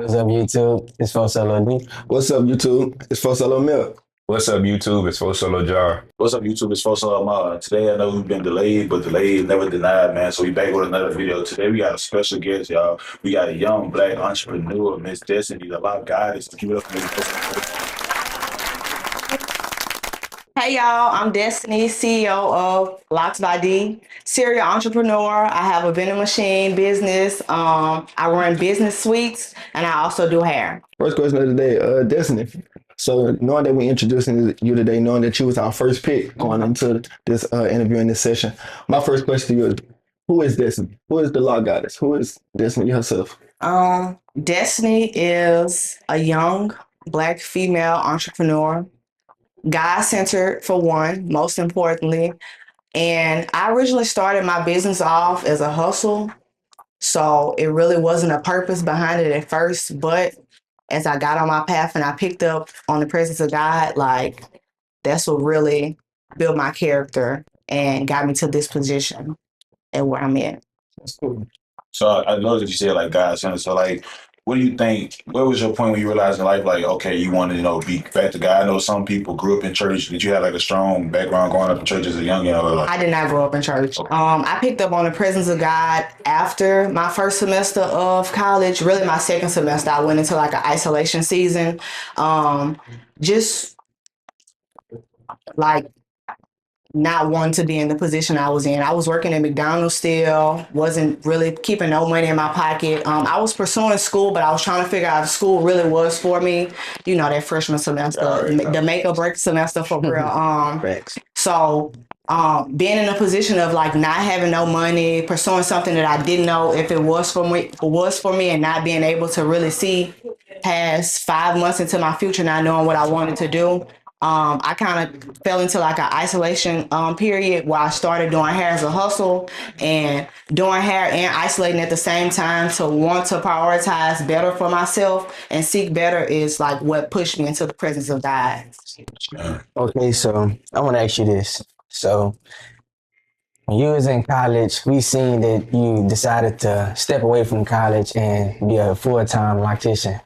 What's up, YouTube? It's for Solo D. What's up, YouTube? It's for Solo Milk. What's up, YouTube? It's Fo Solo Jar. What's up, YouTube? It's Fosa Amara. Today, I know we've been delayed, but delayed never denied, man. So we back with another video. Today, we got a special guest, y'all. We got a young black entrepreneur, Miss Destiny, the Lock Goddess. Give it up for Miss Destiny. Hey y'all, I'm Destiny, CEO of Locks by D, serial entrepreneur. I have a vending machine business. I run business suites, and I also do hair. First question of the day, Destiny. So knowing that we introducing you today, knowing that you was our first pick going into this interview in this session, my first question to you is, who is Destiny? Who is the Lock Goddess? Who is Destiny herself? Destiny is a young black female entrepreneur, God-centered for one, most importantly. And I originally started my business off as a hustle. So it really wasn't a purpose behind it at first, but as I got on my path and I picked up on the presence of God, like that's what really built my character and got me to this position and where I'm at. That's cool. So I know that you said, like, God sent us. So, like, what do you think? What was your point when you realized in life, like, okay, you wanted to, be back to God? I know some people grew up in church. Did you have, like, a strong background growing up in church as a young, I did not grow up in church. I picked up on the presence of God after my first semester of college. Really, my second semester, I went into like an isolation season. Just like not wanting to be in the position I was in. I was working at McDonald's still, wasn't really keeping no money in my pocket. I was pursuing school, but I was trying to figure out if school really was for me. You know, that freshman semester, the make or break semester for real. So being in a position of like not having no money, pursuing something that I didn't know if it was for me, and not being able to really see past 5 months into my future, not knowing what I wanted to do. I kind of fell into like an isolation period where I started doing hair as a hustle and doing hair and isolating at the same time to want to prioritize better for myself and seek better is like what pushed me into the presence of God. Okay, so I want to ask you this. So when you was in college, we seen that you decided to step away from college and be a full-time loctician.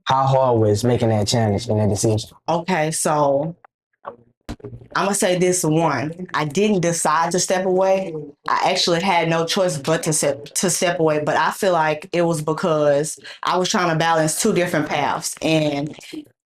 How hard was making that challenge and that decision? Okay, so I'm gonna say this one. I didn't decide to step away. I actually had no choice but to step away. But I feel like it was because I was trying to balance two different paths, and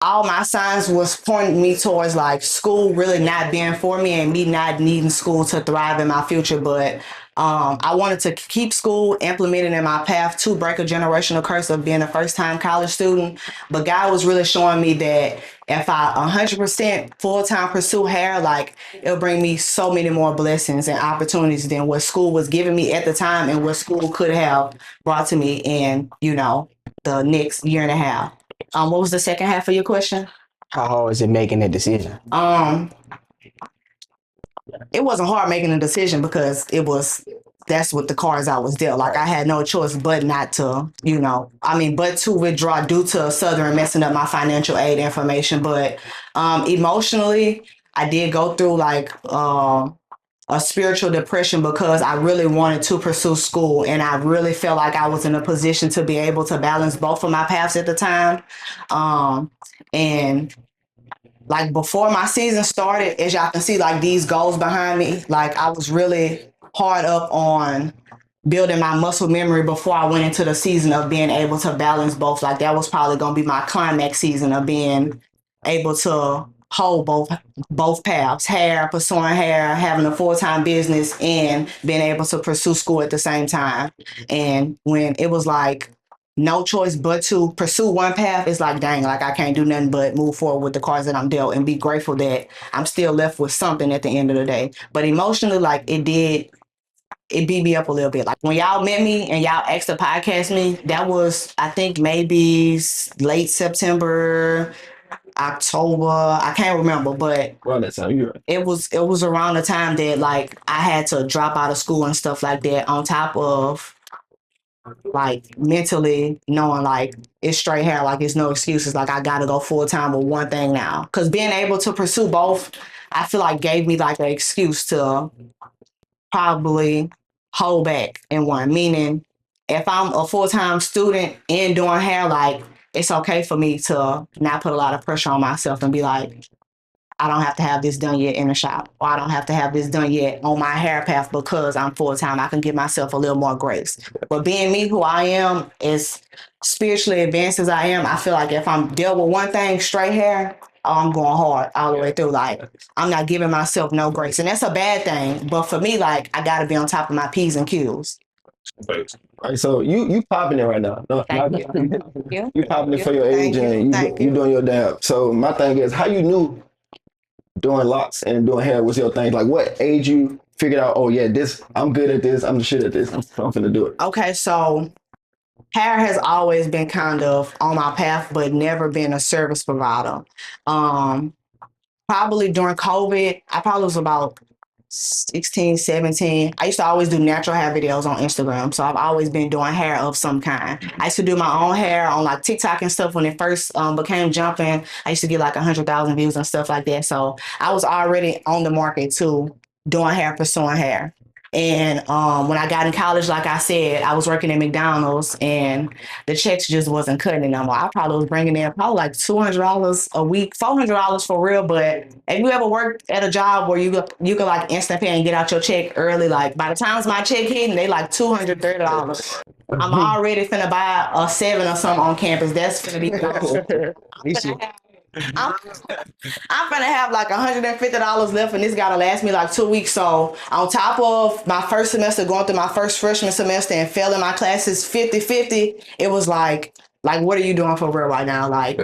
all my signs was pointing me towards like school really not being for me and me not needing school to thrive in my future. But I wanted to keep school implemented in my path to break a generational curse of being a first-time college student. But God was really showing me that if I 100% full-time pursue hair, like it'll bring me so many more blessings and opportunities than what school was giving me at the time and what school could have brought to me in, the next year and a half. What was the second half of your question? How hard was it making that decision? It wasn't hard making a decision because that's what the cards I was dealt. Like I had no choice but not to, but to withdraw due to Southern messing up my financial aid information. But emotionally, I did go through like a spiritual depression because I really wanted to pursue school and I really felt like I was in a position to be able to balance both of my paths at the time. And like before my season started, as y'all can see, like these goals behind me, like I was really hard up on building my muscle memory before I went into the season of being able to balance both. Like that was probably going to be my climax season of being able to hold both paths, pursuing hair, having a full-time business, and being able to pursue school at the same time. And when it was like no choice but to pursue one path, it's like, dang, like I can't do nothing but move forward with the cards that I'm dealt and be grateful that I'm still left with something at the end of the day. But emotionally, like it beat me up a little bit. Like when y'all met me and y'all asked to podcast me, that was, I think maybe late September, October, I can't remember, but Around that time, you're right. it was around the time that like I had to drop out of school and stuff like that, on top of like mentally knowing like it's straight hair, like it's no excuses, like I gotta go full time with one thing now. Because being able to pursue both, I feel like gave me like an excuse to probably hold back in one. Meaning, if I'm a full time student and doing hair, like it's okay for me to not put a lot of pressure on myself and be like, I don't have to have this done yet in the shop, or I don't have to have this done yet on my hair path because I'm full time. I can give myself a little more grace. But being me, who I am, as spiritually advanced as I am, I feel like if I'm dealt with one thing, straight hair, I'm going hard all the way through. Like, I'm not giving myself no grace. And that's a bad thing. But for me, like, I got to be on top of my P's and Q's. Thanks. All right, so you popping it right now. No, Thank not- you. you popping it for your Thank age you. and Thank you you. doing your damn. So my thing is, how you knew doing locks and doing hair was your thing? Like, what age you figured out? Oh yeah, this I'm good at this. I'm the shit at this. I'm finna do it. Okay, so hair has always been kind of on my path, but never been a service provider. Probably during COVID, I probably was about 16, 17. I used to always do natural hair videos on Instagram. So I've always been doing hair of some kind. I used to do my own hair on like TikTok and stuff when it first became jumping. I used to get like 100,000 views and stuff like that. So I was already on the market too, doing hair, pursuing hair. And when I got in college, like I said, I was working at McDonald's and the checks just wasn't cutting it no more. I probably was bringing in probably like $200 a week, $400 for real. But if you ever worked at a job where you could like instant pay and get out your check early, like by the time my check hitting, they like $230. I'm already finna buy a 7 or something on campus. That's finna be I'm, I'm gonna have like $150 left, and this gotta last me like 2 weeks. So on top of my first semester, going through my first freshman semester and failing my classes 50-50, it was like what are you doing for real right now? Like,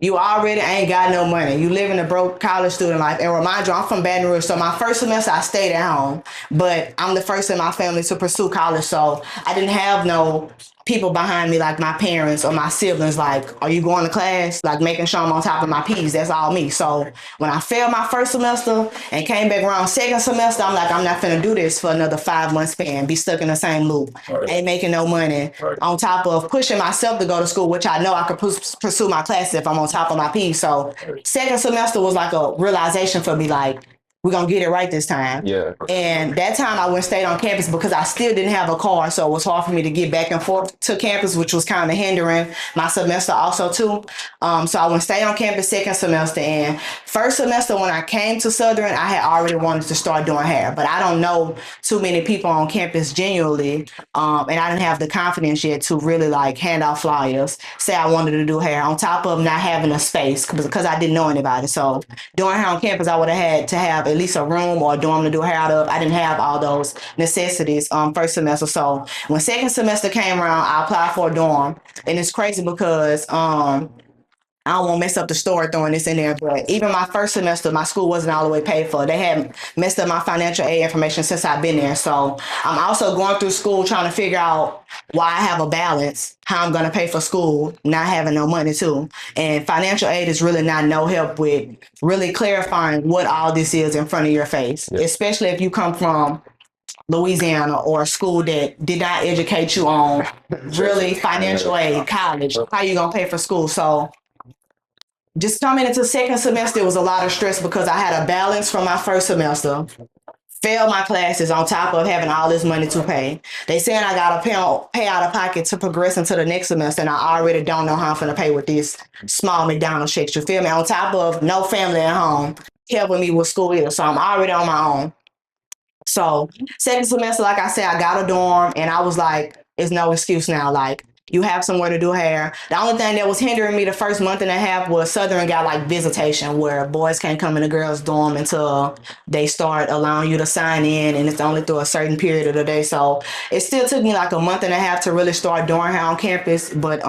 you already ain't got no money. You live in a broke college student life. And remind you, I'm from Baton Rouge, so my first semester I stayed at home, but I'm the first in my family to pursue college, so I didn't have no people behind me like my parents or my siblings, like, are you going to class? Like, making sure I'm on top of my P's. That's all me. So when I failed my first semester and came back around second semester, I'm like, I'm not finna do this for another 5 months span, be stuck in the same loop, ain't making no money, on top of pushing myself to go to school, which I know I could pursue my classes if I'm on top of my P's. So second semester was like a realization for me, like, we're gonna get it right this time. Yeah. And that time I went and stayed on campus because I still didn't have a car. So it was hard for me to get back and forth to campus, which was kind of hindering my semester also too. So I went and stayed on campus second semester. And first semester when I came to Southern, I had already wanted to start doing hair. But I don't know too many people on campus genuinely. And I didn't have the confidence yet to really like hand out flyers, say I wanted to do hair, on top of not having a space because I didn't know anybody. So doing hair on campus, I would have had to have at least a room or a dorm to do hair out of. I didn't have all those necessities first semester. So when second semester came around, I applied for a dorm. And it's crazy because I don't want to mess up the story throwing this in there, but even my first semester, my school wasn't all the way paid for. They had messed up my financial aid information since I've been there. So I'm also going through school trying to figure out why I have a balance, how I'm going to pay for school, not having no money too. And financial aid is really not no help with really clarifying what all this is in front of your face, especially if you come from Louisiana or a school that did not educate you on really financial aid, college, how you going to pay for school. So just coming into second semester, it was a lot of stress because I had a balance from my first semester, failed my classes on top of having all this money to pay. They saying I got to pay out of pocket to progress into the next semester, and I already don't know how I'm going to pay with these small McDonald's checks. You feel me? On top of no family at home helping me with school either. So I'm already on my own. So second semester, like I said, I got a dorm, and I was like, it's no excuse now. Like, you have somewhere to do hair. The only thing that was hindering me the first month and a half was Southern got like visitation, where boys can't come in the girls' dorm until they start allowing you to sign in, and it's only through a certain period of the day. So it still took me like a month and a half to really start doing hair on campus. But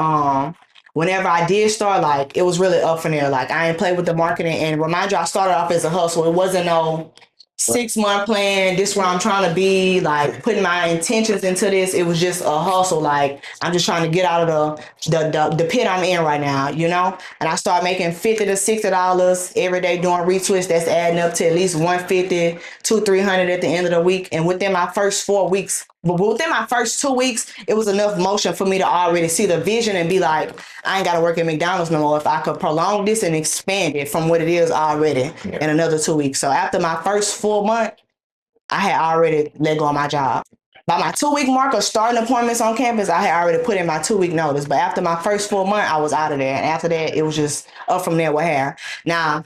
whenever I did start, like, it was really up from there. Like, I ain't played with the marketing, and remind you, I started off as a hustle. It wasn't no 6-month plan, this where I'm trying to be, like, putting my intentions into this. It was just a hustle. Like, I'm just trying to get out of the pit I'm in right now, you know? And I started making $50 to $60 every day doing retwists. That's adding up to at least $150 to $300 at the end of the week. And within my first 4 weeks, but within my first 2 weeks, it was enough motion for me to already see the vision and be like, I ain't got to work at McDonald's no more. If I could prolong this and expand it from what it is already in another 2 weeks. So after my first full month, I had already let go of my job. by my 2 week mark of starting appointments on campus, I had already put in my 2 week notice. But after my first full month, I was out of there. And after that, it was just up from there with hair. Now,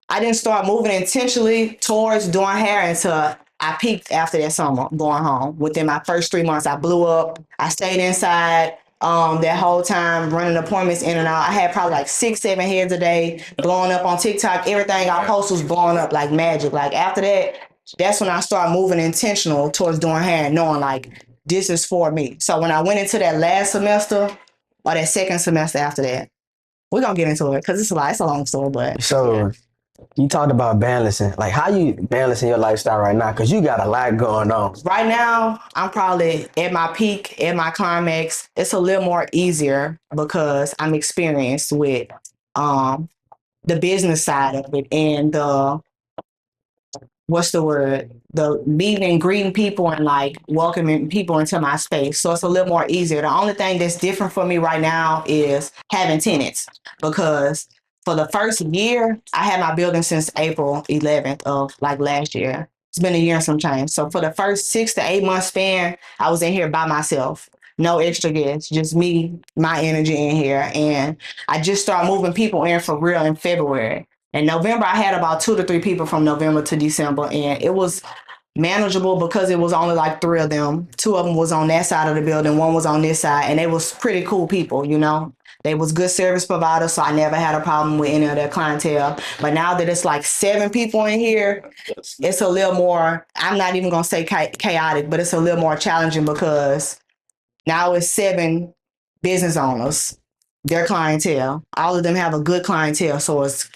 I didn't start moving intentionally towards doing hair until I peaked after that summer going home. Within my first 3 months, I blew up. I stayed inside that whole time, running appointments in and out. I had probably like 6-7 heads a day, blowing up on TikTok. Everything I post was blowing up like magic. Like after that, that's when I started moving intentional towards doing hair and knowing like this is for me. So when I went into that last semester or that second semester after that, we're gonna get into it because it's a long story, but So you talked about balancing. Like, how you balancing your lifestyle right now? Because you got a lot going on. right now I'm probably at my peak, at my climax. It's a little more easier because I'm experienced with the business side of it and the the meeting and greeting people and like welcoming people into my space. So it's a little more easier. The only thing that's different for me right now is having tenants because for the first year, I had my building since April 11th of like last year. It's been a year and some change. So for the first 6 to 8 month span, I was in here by myself. No extra guests, just me, my energy in here. And I just started moving people in for real in February. In November, I had about 2 to 3 people from November to December, and it was manageable because it was only like 3 of them. 2 of them was on that side of the building, 1 was on this side, and they was pretty cool people, you know. They was good service providers, so I never had a problem with any of their clientele. But now that it's like 7 people in here, it's a little more, I'm not even gonna say chaotic, but it's a little more challenging because now it's 7 business owners, their clientele. All of them have a good clientele, so it's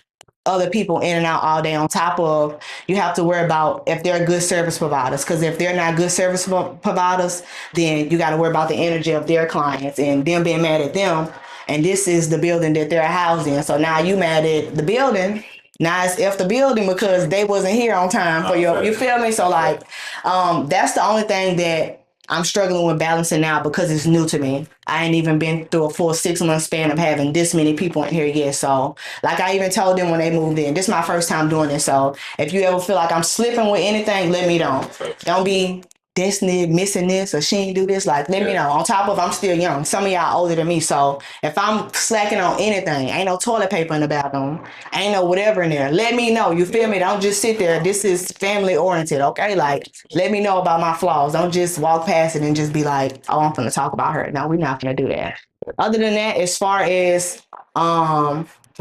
other people in and out all day on top of you have to worry about if they're good service providers, because if they're not good service providers, then you got to worry about the energy of their clients and them being mad at them, and this is the building that they're housed in, so now you mad at the building. Now it's F the building because they wasn't here on time for you feel me? So like that's the only thing that I'm struggling with balancing now because it's new to me. I ain't even been through a full 6 month span of having this many people in here yet. So, like I even told them when they moved in, this is my first time doing this. So, if you ever feel like I'm slipping with anything, let me know. Don't be this nigga missing this or she ain't do this. Like, let me know. On top of, I'm still young. Some of y'all older than me. So, if I'm slacking on anything, ain't no toilet paper in the bathroom, ain't no whatever in there, let me know. You feel me? Don't just sit there. This is family oriented, okay? Like, let me know about my flaws. Don't just walk past it and just be like, oh, I'm gonna talk about her. No, we're not gonna do that. Other than that, as far as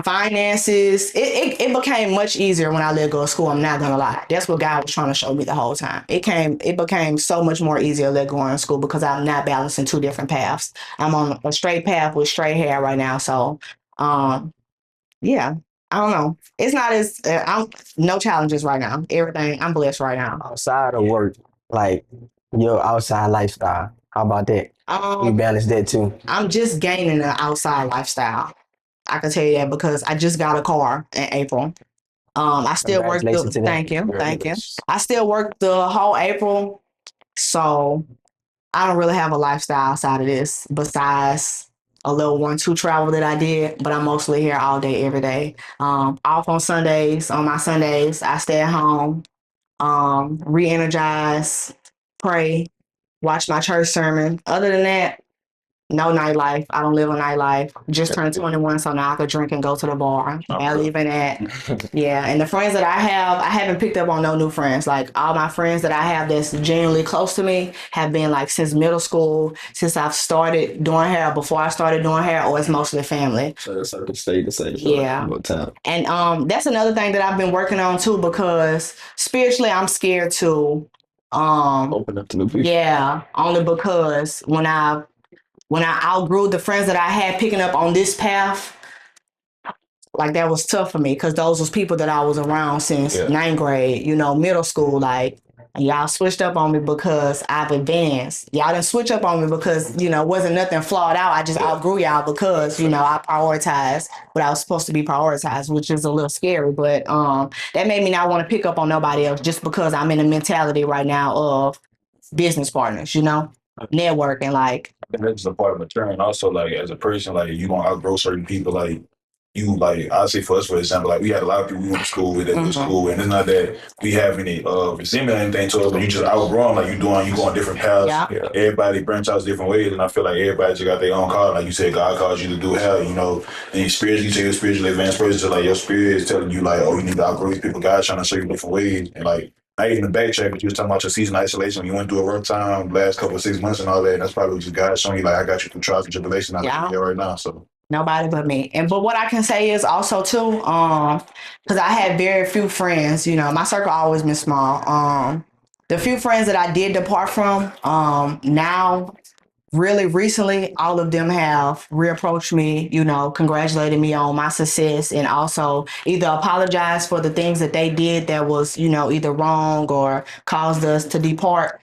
finances, it became much easier when I let go of school. I'm not gonna lie. That's what God was trying to show me the whole time. It became so much more easier let go of school because I'm not balancing 2 different paths. I'm on a straight path with straight hair right now. So yeah. I don't know. It's not as I'm no challenges right now. Everything I'm blessed right now. Outside of work, like your outside lifestyle. How about that? You balance that too. I'm just gaining an outside lifestyle. I can tell you that because I just got a car in April. I still work. Thank you. I still work the whole April, so I don't really have a lifestyle outside of this besides a little 1-2 travel that I did. But I'm mostly here all day, every day. Off on Sundays. On my Sundays, I stay at home, re-energize, pray, watch my church sermon. Other than that, no nightlife. I don't live a nightlife. Just turned 21, so now I could drink and go to the bar. I live in that. Yeah, and the friends that I haven't picked up on no new friends. Like all my friends that I have that's genuinely close to me have been like since middle school, since I've started doing hair, before I started doing hair, or it's mostly family. So it's like stay the same. Yeah. And that's another thing that I've been working on too, because spiritually I'm scared to open up to new people. Yeah, only because when I outgrew the friends that I had picking up on this path, like that was tough for me because those was people that I was around since 9th grade, middle school. Like, y'all switched up on me because I've advanced. Y'all didn't switch up on me because, wasn't nothing flawed out. I just outgrew y'all because, I prioritized what I was supposed to be prioritized, which is a little scary. But that made me not want to pick up on nobody else just because I'm in a mentality right now of business partners, networking, like. I think that's a part of maturing. Also, like as a person, like you gonna outgrow certain people. Like you like, I say for us, for example, like we had a lot of people we went to school with that went to school, and it's not that we have any resentment or anything to us, but you just outgrown, like you going different paths. Yeah. Everybody branch out different ways, and I feel like everybody just got their own call. Like you said, God calls you to do hell, you know, and your spirit, you take your spiritually advanced person, so like your spirit is telling you like, oh, you need to outgrow these people. God's trying to show you different ways, and like. Not even the backtrack, but you was talking about your season of isolation. You went through a rough time last couple of 6 months and all that. And that's probably just God showing you like I got you through trials and tribulations. I'm here right now. So nobody but me. But what I can say is also too, because I had very few friends. You know, my circle always been small. The few friends that I did depart from, now really recently, all of them have reapproached me, you know, congratulating me on my success and also either apologize for the things that they did that was, you know, either wrong or caused us to depart.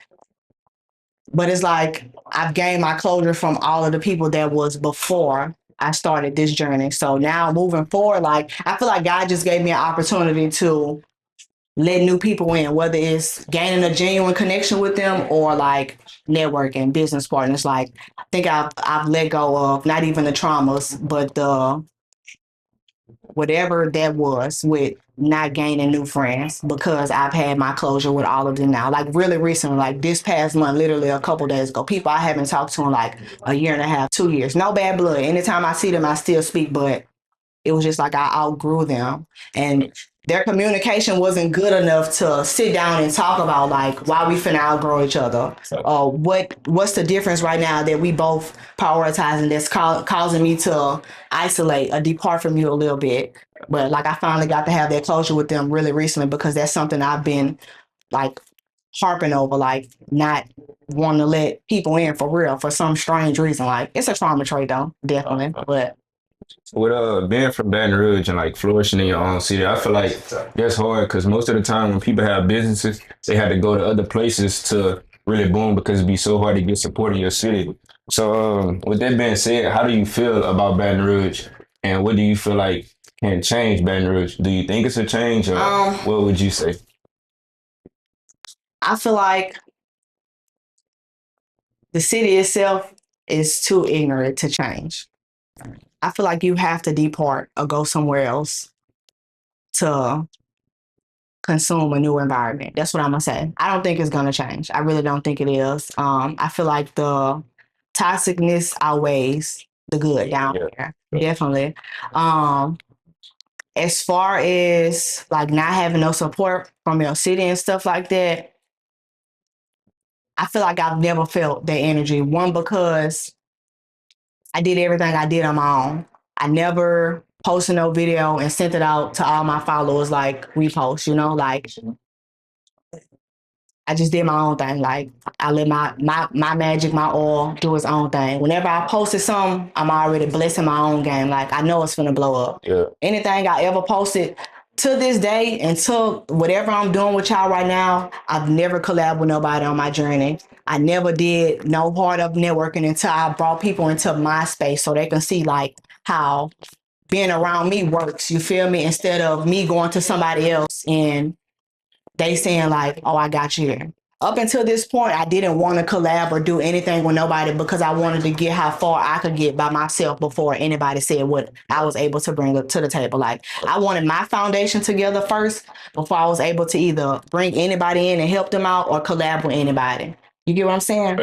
But it's like I've gained my closure from all of the people that was before I started this journey. So now moving forward, like I feel like God just gave me an opportunity to let new people in, whether it's gaining a genuine connection with them or like networking, business partners. Like I think I've let go of not even the traumas, but the whatever that was with not gaining new friends because I've had my closure with all of them now. Like really recently, like this past month, literally a couple days ago, people I haven't talked to in like a year and a half, 2 years. No bad blood. Anytime I see them, I still speak, but it was just like I outgrew them. And their communication wasn't good enough to sit down and talk about like why we finna outgrow each other. What's the difference right now that we both prioritizing that's causing me to isolate or depart from you a little bit. But like I finally got to have that closure with them really recently because that's something I've been like harping over, like not wanting to let people in for real for some strange reason. Like it's a trauma trait though, definitely. But With being from Baton Rouge and like flourishing in your own city, I feel like that's hard because most of the time when people have businesses, they had to go to other places to really boom because it'd be so hard to get support in your city. So with that being said, how do you feel about Baton Rouge and what do you feel like can change Baton Rouge? Do you think it's a change or what would you say? I feel like the city itself is too ignorant to change. I feel like you have to depart or go somewhere else to consume a new environment. That's what I'm gonna say. I don't think it's gonna change. I really don't think it is. I feel like the toxicness outweighs the good down there. Definitely. As far as like not having no support from your city and stuff like that, I feel like I've never felt that energy. One, because I did everything I did on my own. I never posted no video and sent it out to all my followers like repost, you know, like I just did my own thing. Like I let my magic, my oil do its own thing. Whenever I posted something, I'm already blessing my own game. Like I know it's gonna blow up. Yeah. Anything I ever posted to this day, until whatever I'm doing with y'all right now, I've never collabed with nobody on my journey. I never did no part of networking until I brought people into my space so they can see like how being around me works. You feel me? Instead of me going to somebody else and they saying like, oh, I got you here. Up until this point, I didn't want to collab or do anything with nobody because I wanted to get how far I could get by myself before anybody said what I was able to bring up to the table. Like I wanted my foundation together first before I was able to either bring anybody in and help them out or collab with anybody. You get what I'm saying?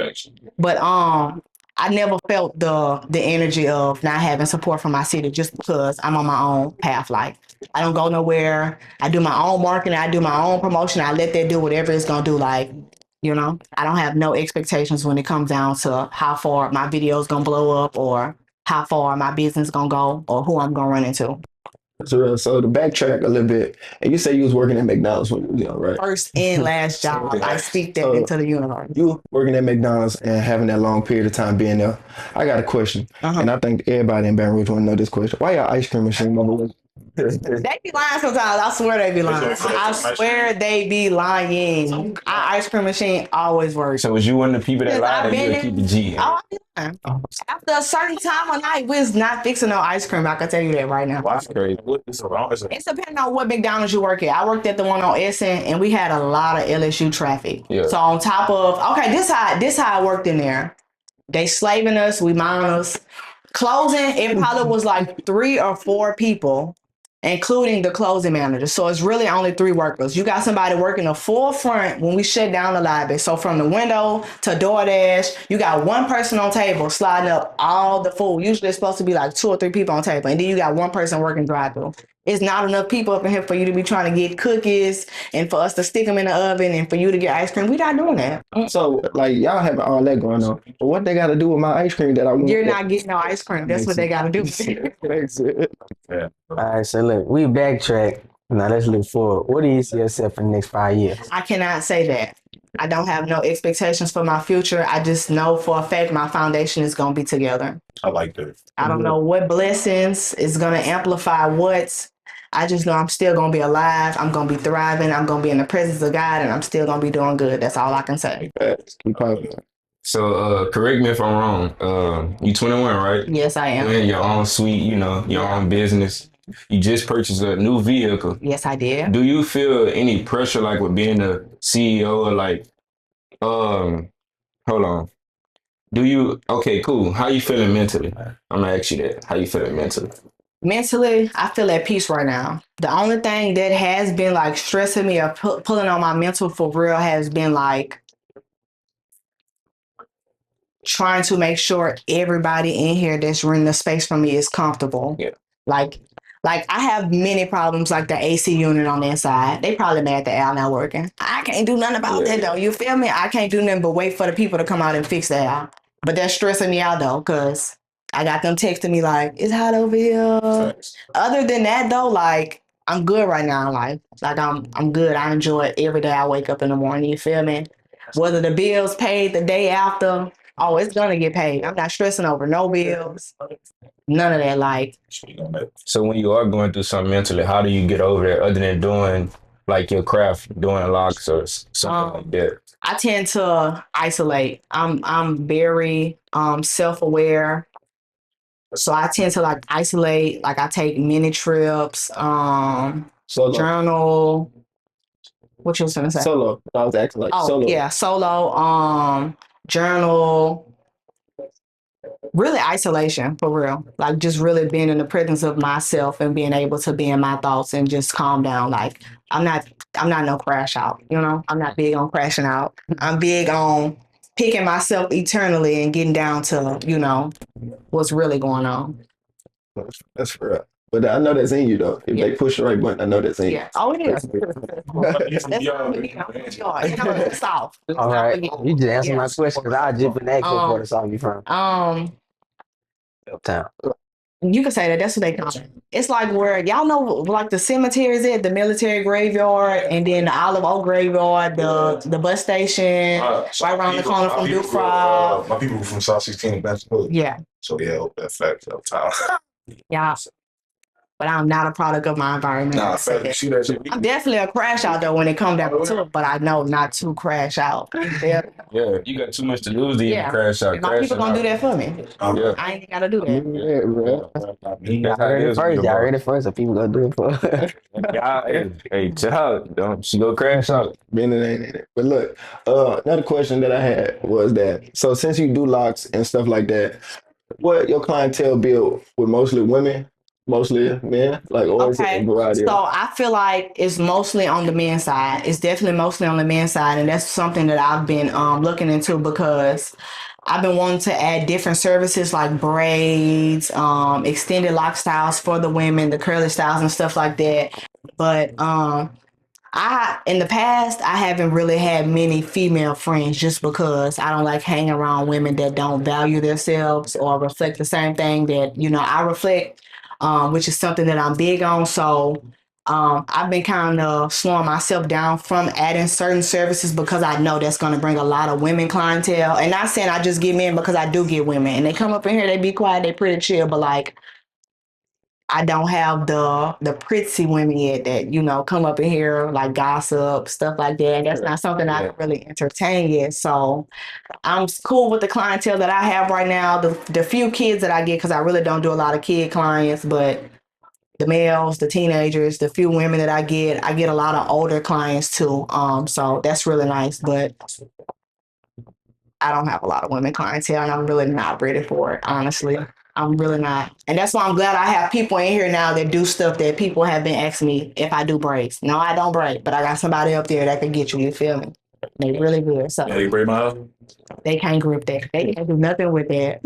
But I never felt the energy of not having support from my city just because I'm on my own path. Like I don't go nowhere. I do my own marketing. I do my own promotion. I let that do whatever it's gonna do. Like, you know, I don't have no expectations when it comes down to how far my video is gonna blow up or how far my business gonna go or who I'm gonna run into. So to backtrack a little bit, and you say you was working at McDonald's when you was young, right? First and last job, I speak that into the universe. You working at McDonald's and having that long period of time being there. I got a question, and I think everybody in Baton Rouge want to know this question. Why your ice cream machine never work? They be lying sometimes. I swear they be lying. I swear they be lying. Our ice cream machine always works. So was you one of the people that lied or you would keep the G? Oh, yeah. After a certain time of night, we was not fixing no ice cream. I can tell you that right now. That's crazy. It's depending on what McDonald's you work at. I worked at the one on Essen, and we had a lot of LSU traffic. Yeah. So on top of this how I worked in there. They slaving us, we mind us. Closing, it probably was like 3 or 4 people, including the closing manager. So it's really only 3 workers. You got somebody working the full front when we shut down the lobby. So from the window to DoorDash, you got one person on table sliding up all the food. Usually it's supposed to be like 2 or 3 people on table. And then you got one person working drive-through. It's not enough people up in here for you to be trying to get cookies and for us to stick them in the oven and for you to get ice cream. We're not doing that. So like y'all having all that going on, but what they got to do with my ice cream that I want? You're not getting no ice cream. That's what they got to do. Makes sense. Yeah. All right, so look, we backtrack. Now let's look forward. What do you see yourself in the next 5 years? I cannot say that. I don't have no expectations for my future. I just know for a fact my foundation is going to be together. I like that. I don't know what blessings is going to amplify what. I just know I'm still going to be alive. I'm going to be thriving. I'm going to be in the presence of God, and I'm still going to be doing good. That's all I can say. Keep positive. So correct me if I'm wrong. You 21, right? Yes, I You am. in your own suite, you know, your own business. You just purchased a new vehicle. Yes, I did. Do you feel any pressure like with being a CEO or like hold on. Okay, cool. How you feeling mentally? I'm gonna ask you that. How you feeling mentally? Mentally, I feel at peace right now. The only thing that has been like stressing me or pulling on my mental for real has been like trying to make sure everybody in here that's renting the space from me is comfortable. Yeah. Like I have many problems like the AC unit on the inside. They probably mad that Al not working. I can't do nothing about that though. You feel me? I can't do nothing but wait for the people to come out and fix that Al. But that's stressing me out though, because I got them texting me like, it's hot over here. Other than that though, like I'm good right now in life. Like I'm good. I enjoy it every day I wake up in the morning. You feel me? Whether the bills paid the day after, oh, it's gonna get paid. I'm not stressing over no bills. None of that. Like, So when you are going through something mentally, how do you get over it other than doing like your craft, doing locks or something like that? I tend to isolate. I'm very self-aware. So I tend to like isolate. Like I take mini trips, Solo. journal. What you was gonna say? Solo. I was acting like Oh solo. yeah, solo, journal. Really isolation for real. Like just really being in the presence of myself and being able to be in my thoughts and just calm down. Like I'm not no crash out, you know? I'm not big on crashing out. I'm big on picking myself eternally and getting down to, you know, what's really going on. That's for real. But I know that's in you though. If they push the right button, I know that's in you. Yeah. Oh, it is. That's it's soft. All right, you just answered my question because I just been asking for the song you from. Uptown. You can say that. That's what they call it. It's like where y'all know, like the cemeteries at the military graveyard, and then the Olive Oak graveyard, the bus station, right around the corner from Duke Fry. My people from South 16 and Baton. Yeah, So yeah, that fact uptown. yeah. But I'm not a product of my environment. Nah, fact, you see that shit. I'm definitely a crash out though when it comes down to it, but I know not to crash out. Yeah, you got too much to lose to even crash out. And my people gonna do that for me. Yeah. I ain't gotta do that. Yeah, bro. Y'all heard it first. Y'all heard it first. So people gonna do it for. Hey, child, don't she go crash out? Been it ain't in it. But look, another question that I had was that so since you do locks and stuff like that, what your clientele build with mostly women, mostly men, like or is it a variety? So I feel like it's mostly on the men's side. It's definitely mostly on the men's side, and that's something that I've been looking into because I've been wanting to add different services like braids, extended lock styles for the women, the curly styles and stuff like that. But in the past, I haven't really had many female friends just because I don't like hanging around women that don't value themselves or reflect the same thing that, you know, I reflect, which is something that I'm big on. So I've been kind of slowing myself down from adding certain services because I know that's going to bring a lot of women clientele. And not saying I just get men because I do get women. And they come up in here, they be quiet, they pretty chill, but like, I don't have the pretty women yet that, you know, come up in here like gossip, stuff like that. That's not something I can really entertain yet. So I'm cool with the clientele that I have right now. The few kids that I get, because I really don't do a lot of kid clients, but the males, the teenagers, the few women that I get a lot of older clients too. So that's really nice, but I don't have a lot of women clientele and I'm really not ready for it, honestly. I'm really not. And that's why I'm glad I have people in here now that do stuff that people have been asking me if I do braids. No, I don't braid, but I got somebody up there that can get you feel me? They really good. So Yeah, you break my house? they can't grip that. They can't do nothing with that.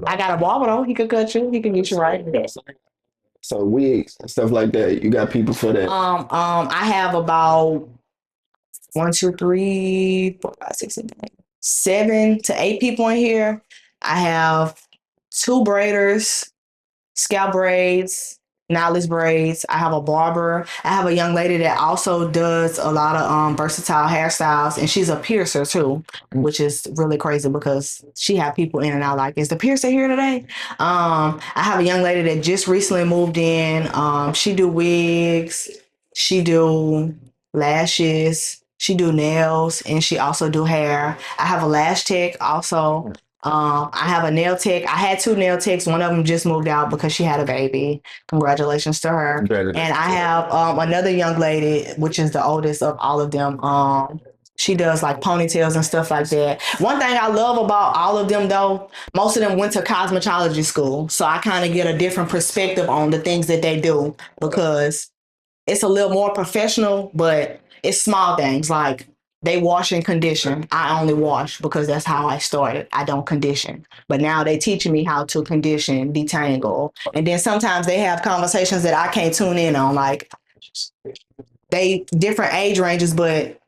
I got a barber though. He could cut you. He can get you right. So wigs and stuff like that. You got people for that. I have about 1, 2, 3, 4, 5, 6, 7 to 8 people in here. I have 2 braiders, scalp braids, knotless braids. I have a barber. I have a young lady that also does a lot of versatile hairstyles, and she's a piercer too, which is really crazy because she have people in and out like, is the piercer here today? I have a young lady that just recently moved in. She do wigs, she do lashes, she do nails, and she also do hair. I have a lash tech also. I have a nail tech. I had 2 nail techs. One of them just moved out because she had a baby. Congratulations to her. Congratulations. And I have another young lady, which is the oldest of all of them. She does like ponytails and stuff like that. One thing I love about all of them though, most of them went to cosmetology school. So I kind of get a different perspective on the things that they do because it's a little more professional, but it's small things like they wash and condition. I only wash because that's how I started. I don't condition. But now they teaching me how to condition, detangle. And then sometimes they have conversations that I can't tune in on. Like they different age ranges, but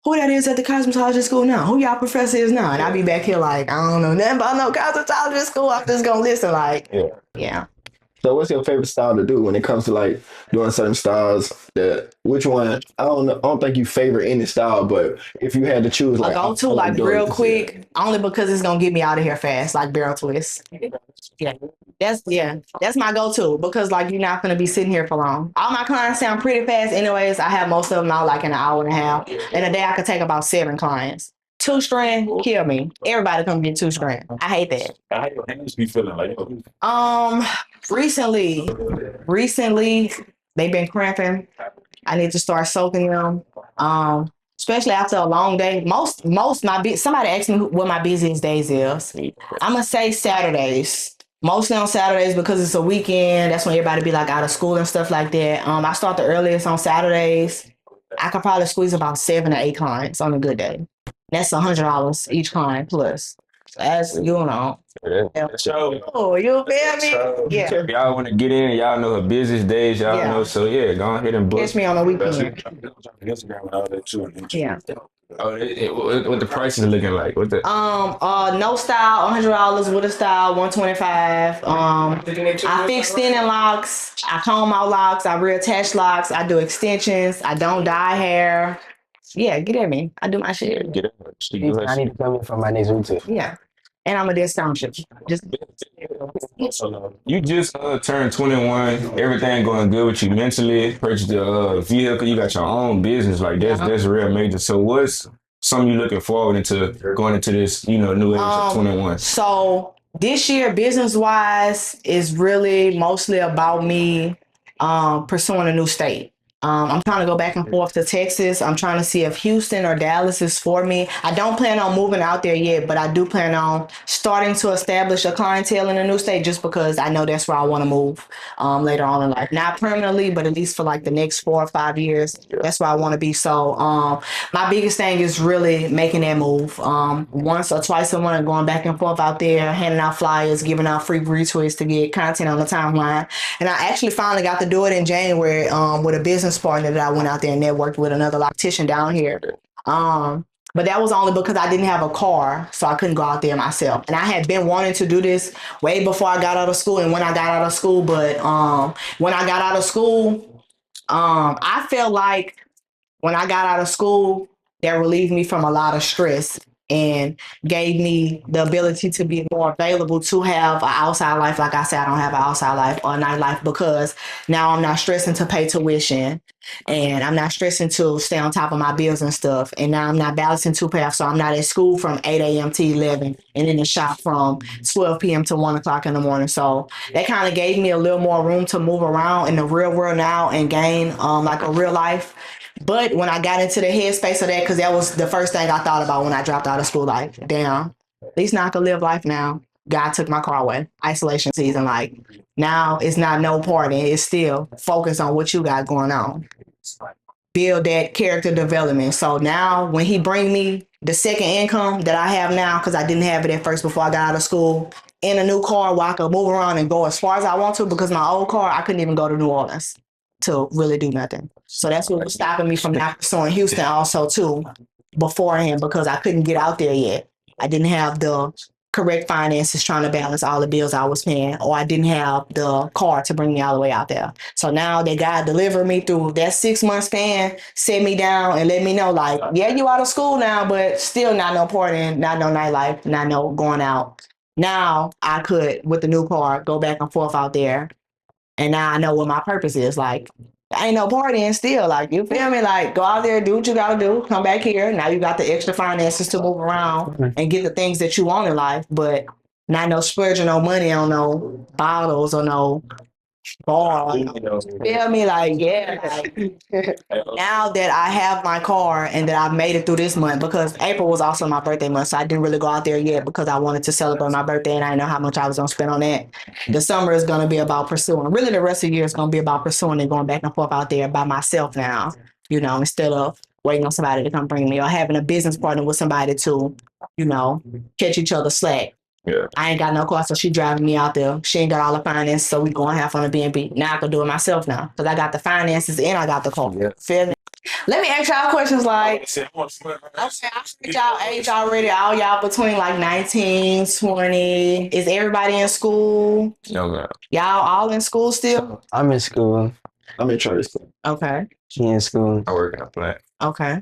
who that is at the cosmetology school now? Who y'all professor is now? And I be back here like, I don't know nothing about no cosmetology school. I'm just gonna listen like, yeah. So what's your favorite style to do when it comes to like doing certain styles? That which one? I don't know. I don't think you favor any style, but if you had to choose, like I go to like real quick, only because it's gonna get me out of here fast, like barrel twist. That's my go-to because like you're not gonna be sitting here for long. All my clients sound pretty fast, anyways. I have most of them out like in an hour and a half. In a day, I could take about 7 clients. 2 strand, kill me. Everybody come get 2 strand. I hate that. How your hands be feeling like? Recently, they've been cramping. I need to start soaking them. Especially after a long day. Somebody asked me what my busiest days is. I'm gonna say Saturdays. Mostly on Saturdays because it's a weekend. That's when everybody be like out of school and stuff like that. I start the earliest on Saturdays. I could probably squeeze about 7 to 8 clients on a good day. That's $100 each client plus. So that's Oh, you feel me? Yeah. If y'all want to get in, y'all know her business days, y'all Yeah. know. So yeah, go ahead and book. Catch me on the weekend. Instagram and all that too. Yeah. What the prices looking like? What the? No style, $100 with a style, $125. I fix thinning locks, I comb out locks, I reattach locks, I do extensions, I don't dye hair. Yeah, get at me. I do my shit. Get it. I need to come in for my next routine. Yeah. And I'm a discount ship. Just You just turned 21. Everything going good with you mentally. Purchased a vehicle. You got your own business. Like that's real major. So what's something you looking forward into going into this new age of 21? So this year, business wise, is really mostly about me pursuing a new state. I'm trying to go back and forth to Texas. I'm trying to see if Houston or Dallas is for me. I don't plan on moving out there yet, but I do plan on starting to establish a clientele in a new state just because I know that's where I want to move later on in life. Not permanently, but at least for like the next 4 or 5 years. That's where I want to be. So my biggest thing is really making that move. Once or twice a month, going back and forth out there, handing out flyers, giving out free retweets to get content on the timeline. And I actually finally got to do it in January with a business partner that I went out there and networked with, another Loctician down here. But that was only because I didn't have a car, so I couldn't go out there myself. And I had been wanting to do this way before I got out of school and when I got out of school. But when I got out of school, I felt like when I got out of school, that relieved me from a lot of stress and gave me the ability to be more available to have an outside life. Like I said, I don't have an outside life or a nightlife because now I'm not stressing to pay tuition and I'm not stressing to stay on top of my bills and stuff. And now I'm not balancing 2 paths. So I'm not at school from 8 a.m. to 11 and in the shop from 12 p.m. to 1 o'clock in the morning. So that kind of gave me a little more room to move around in the real world now and gain like a real life. But when I got into the headspace of that, because that was the first thing I thought about when I dropped out of school, like, damn, at least now I can live life now. God took my car away. Isolation season. Like now it's not no party. It's still focus on what you got going on. Build that character development. So now when he bring me the second income that I have now, because I didn't have it at first before I got out of school, in a new car where I could move around and go as far as I want to, because my old car, I couldn't even go to New Orleans to really do nothing. So that's what was stopping me from not pursuing Houston also too beforehand, because I couldn't get out there yet. I didn't have the correct finances trying to balance all the bills I was paying, or I didn't have the car to bring me all the way out there. So now that God delivered me through that 6 month span, set me down and let me know, like, yeah, you out of school now, but still not no partying, not no nightlife, not no going out. Now I could, with the new car, go back and forth out there. And now I know what my purpose is. Like, I ain't no partying still. Like, you feel me? Like, go out there, do what you gotta do, come back here. Now you got the extra finances to move around and get the things that you want in life, but not no splurging no money on no bottles or no bar. Feel me? Like, yeah. Like, now that I have my car and that I've made it through this month, because April was also my birthday month, so I didn't really go out there yet because I wanted to celebrate my birthday and I didn't know how much I was gonna spend on that. The summer is gonna be about pursuing. Really, the rest of the year is gonna be about pursuing and going back and forth out there by myself now. You know, instead of waiting on somebody to come bring me or having a business partner with somebody to, you know, catch each other slack. Yeah. I ain't got no car, so she driving me out there. She ain't got all the finances, so we going half on a B&B. Now I can do it myself now because I got the finances and I got the car. Yeah. Feel me? Let me ask y'all questions like, okay, I think y'all age already, all y'all between like 19, 20. Is everybody in school? No, man. Y'all all in school still? I'm in school. I'm in church. Okay. She in school. I work in a plant. Okay.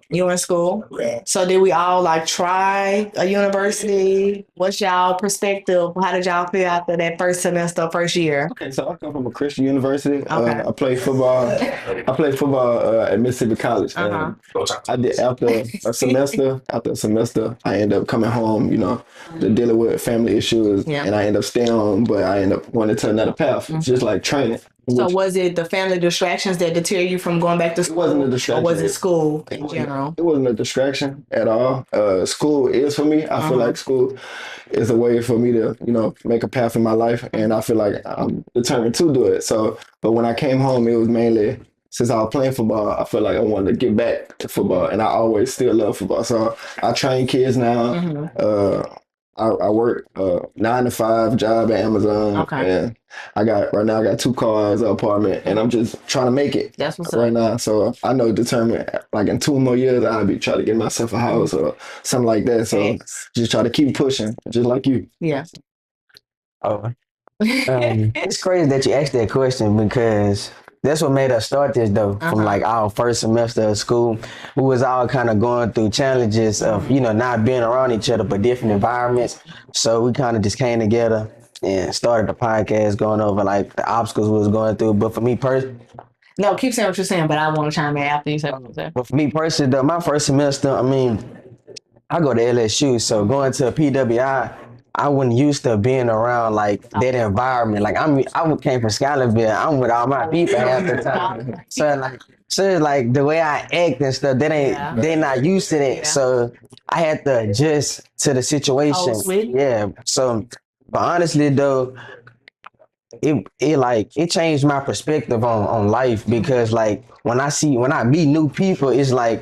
You in school? So did we all like try a university? What's y'all perspective? How did y'all feel after that first semester, first year? Okay, so I come from a Christian university. Okay. I played football. At Mississippi College. Uh-huh. I did after a semester. I ended up coming home. You know, to dealing with family issues, Yeah. and I ended up staying home. But I ended up wanting to another path, just like training. So was it the family distractions that deter you from going back to It school? wasn't a distraction. Or was it school in general? It wasn't a distraction at all. School is for me. I feel like school is a way for me to, you know, make a path in my life, and I feel like I'm determined to do it. So, but when I came home, it was mainly since I was playing football. I feel like I wanted to get back to football, and I always still love football. So I train kids now. I work 9 to 5 job at Amazon, Okay. and I got 2 cars, an apartment, and I'm just trying to make it That's what's right up. now. So I know determined like in 2 more years I'll be trying to get myself a house or something like that. So Thanks. just try to keep pushing, just like you. Yeah. Oh, it's crazy that you asked that question because that's what made us start this though. From like our first semester of school, we was all kind of going through challenges of, you know, not being around each other, but different environments. So we kind of just came together and started the podcast going over like the obstacles we was going through. But for me personally, No, keep saying what you're saying, but I want to chime in after you say what you're saying. But for me personally, though, my first semester, I mean, I go to LSU, so going to a PWI, I wasn't used to being around like that environment. Like I came from Scotlandville. I'm with all my people half the time. So it's like the way I act and stuff, they're not used to that. Yeah. So I had to adjust to the situation. Oh, sweet. Yeah. So, but honestly though, it changed my perspective on life because like when I meet new people, it's like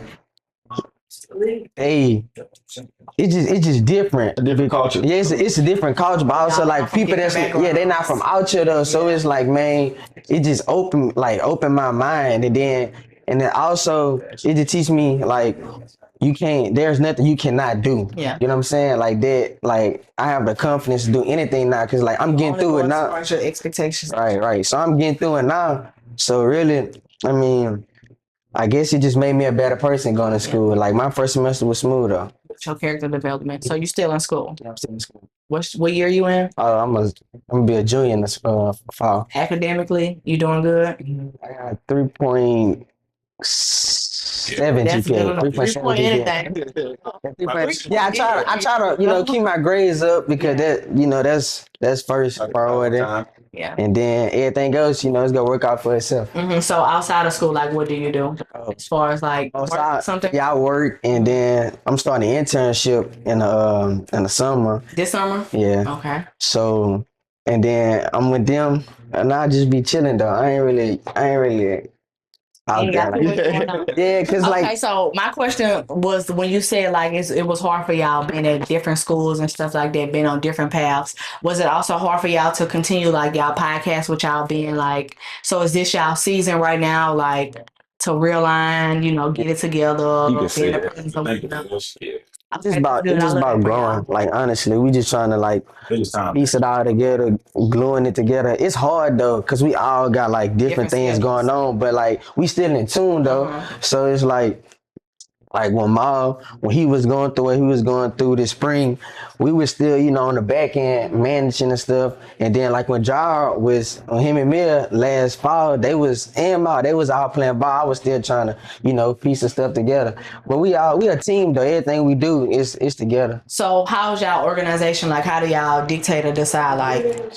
it's just different. A different culture. Yeah, it's a different culture, but also like people they're not from out here though. So it's like, man, it just opened my mind, and then also it just teach me like there's nothing you cannot do. Yeah. You know what I'm saying? Like that, like I have the confidence to do anything now because like I'm getting through it now. Your expectations. Right. So I'm getting through it now. So really, I mean, I guess it just made me a better person going to school. Like my first semester was smooth though. Your character development. So you still in school? I'm still in school. What year you in? I'm gonna be a junior in the fall. Academically, you doing good? I got 3.6 3.7 That's good GPA. enough. 3.7 3 GPA. anything. Yeah, I try to, keep my grades up because that's first priority. Yeah. And then everything else, it's gonna work out for itself. So outside of school, like, what do you do as far as like So work, something I work, and then I'm starting an internship in the summer. this summer? Yeah. Okay. So, and then I'm with them, and I just be chilling though. I ain't really out Ain't there got too much going on. yeah, cause Okay, so my question was when you said like it was hard for y'all being at different schools and stuff like that, being on different paths. Was it also hard for y'all to continue like y'all podcast with y'all being like? So is this y'all season right now, like to realign, get it together, You can say being a that. presence of, Yeah. it's just about growing. Like honestly, we just trying to like It's time. piece it all together, gluing it together. It's hard though, cause we all got like different things schedules. going on, but like we still in tune though. So it's like when he was going through what he was going through this spring, we was still, on the back end managing and stuff. And then like when Jar was on him and Mia last fall, they was all playing ball. I was still trying to, piece the stuff together. But we a team though. Everything we do is together. So how's y'all organization? Like, how do y'all dictate or decide like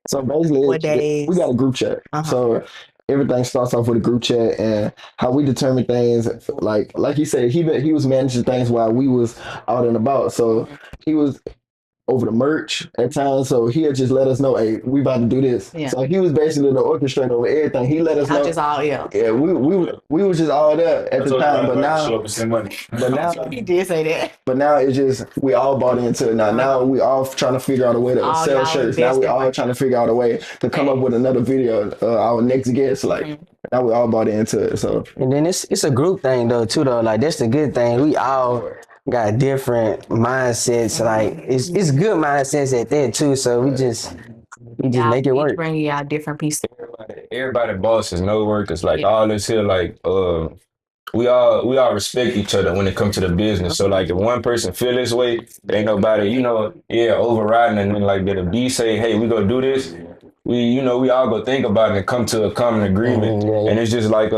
So basically, what days? we got a group chat. So everything starts off with a group chat, and how we determine things. Like he said, he was managing things while we was out and about. So he was over the merch at times, so he'll just let us know, hey, we about to do this. Yeah. So he was basically the orchestrator over everything. He let us know. Just all Yeah, we was just all there at the time, but now, show up and send money. he did say that. but now it's just we all bought into it now. Now we all trying to figure out a way to All sell y'all shirts. Now we all trying to figure out a way to come up with another video. Our next guest, like now we all bought into it. So And then it's a group thing though too though. Like that's the good thing. We all got different mindsets. Like it's good mindsets at that too. So we just make it work. Bringing y'all different pieces. Everybody bosses, no workers. Like all this here, like we all respect each other when it comes to the business. So like if one person feel this way, there ain't nobody, overriding, and then like that if B say, hey, we gonna do this, we all go think about it and come to a common agreement. And it's just like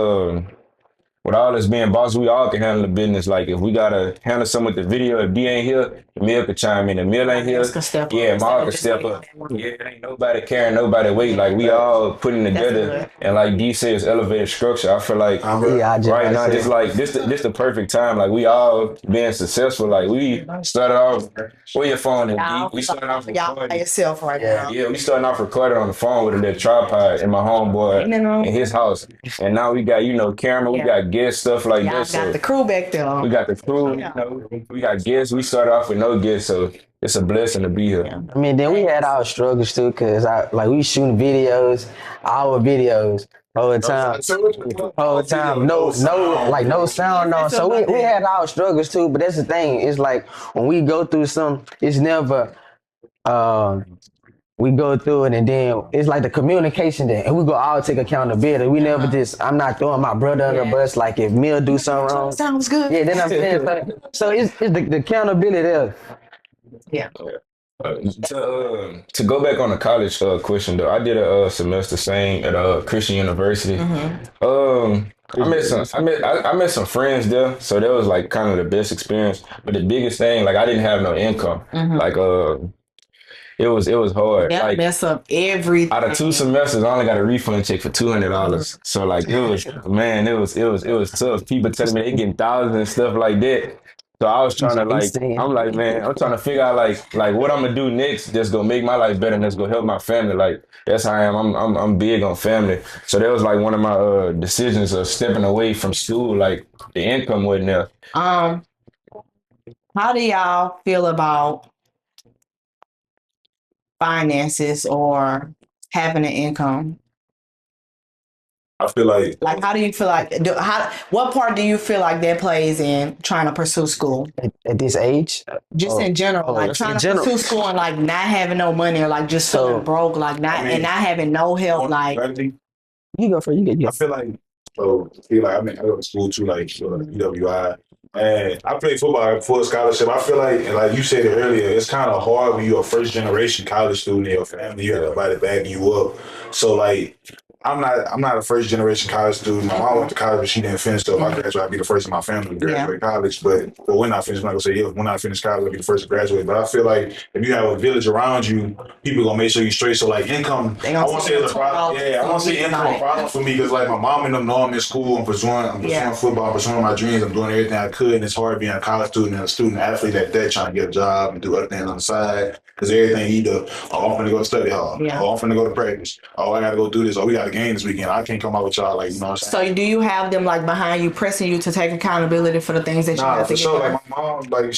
with all us being bosses, we all can handle the business. Like if we gotta handle some with the video, if B ain't here, Emil could chime in. Emil ain't here, Mark can step up. Yeah, it ain't nobody carrying nobody weight. Like we all putting together, and like D says, elevated structure. I feel like right now, just like this the perfect time. Like we all being successful. Like we started off. Where your phone is? We started off y'all by yourself right now. Yeah, we starting off recording on the phone with a little tripod in my homeboy in his house, and now we got camera, we got guests, stuff like Y'all this. got the crew back there. We got the crew. We got guests. We started off with no guests, so it's a blessing to be here. I mean, then we had our struggles too, cause we shooting our videos all the time, no sound on. So we had our struggles too, but that's the thing. It's like when we go through something, it's never we go through it, and then it's like the communication there, and we go all take accountability. We never I'm not throwing my brother under the bus. Like if Mill do something wrong, sounds good. Yeah, then I'm saying so it's the accountability there. Yeah. To go back on the college question though, I did a semester same at Christian University. I met some friends there, so that was like kind of the best experience. But the biggest thing, like I didn't have no income. Like it was hard. That like mess up everything. Out of 2 semesters, I only got a refund check for $200. So like it was tough. People telling me they getting thousands and stuff like that. So I was trying to I'm trying to figure out like what I'm gonna do next that's gonna make my life better and that's gonna help my family. Like that's how I am. I'm big on family. So that was like one of my decisions of stepping away from school. Like the income wasn't there. How do y'all feel about finances or having an income? I feel like how do you feel like what part do you feel like that plays in trying to pursue school at this age? Just in general, like trying to pursue school and like not having no money or like just feeling broke, like not having no help. Like you go for you. I feel like I go to school too, like EWI. Man, I played football for a scholarship. I feel like you said it earlier, it's kind of hard when you're a first generation college student in your family. You have everybody backing you up. So like, I'm not a first generation college student. My mom went to college, but she didn't finish. So if I graduate, I'd be the first in my family to graduate college. But when I finish, I'm not gonna say if. When I finish college, I'll be the first to graduate. But I feel like if you have a village around you, people gonna make sure you straight. So like income, I won't say it's a problem. Yeah, I won't say income a problem for me because like my mom and them know I'm in school. I'm pursuing football. I'm pursuing my dreams. I'm doing everything I could. And it's hard being a college student and a student athlete at that trying to get a job and do other things on the side. Because everything either, oh, I'm finna go to study hall. Yeah. Oh, I'm finna go to practice. Oh, I gotta go do this. Oh, we got a game this weekend. I can't come out with y'all, like, you know what I'm saying? So do you have them like behind you, pressing you to take accountability for the things that you have to for sure. Like my mom, like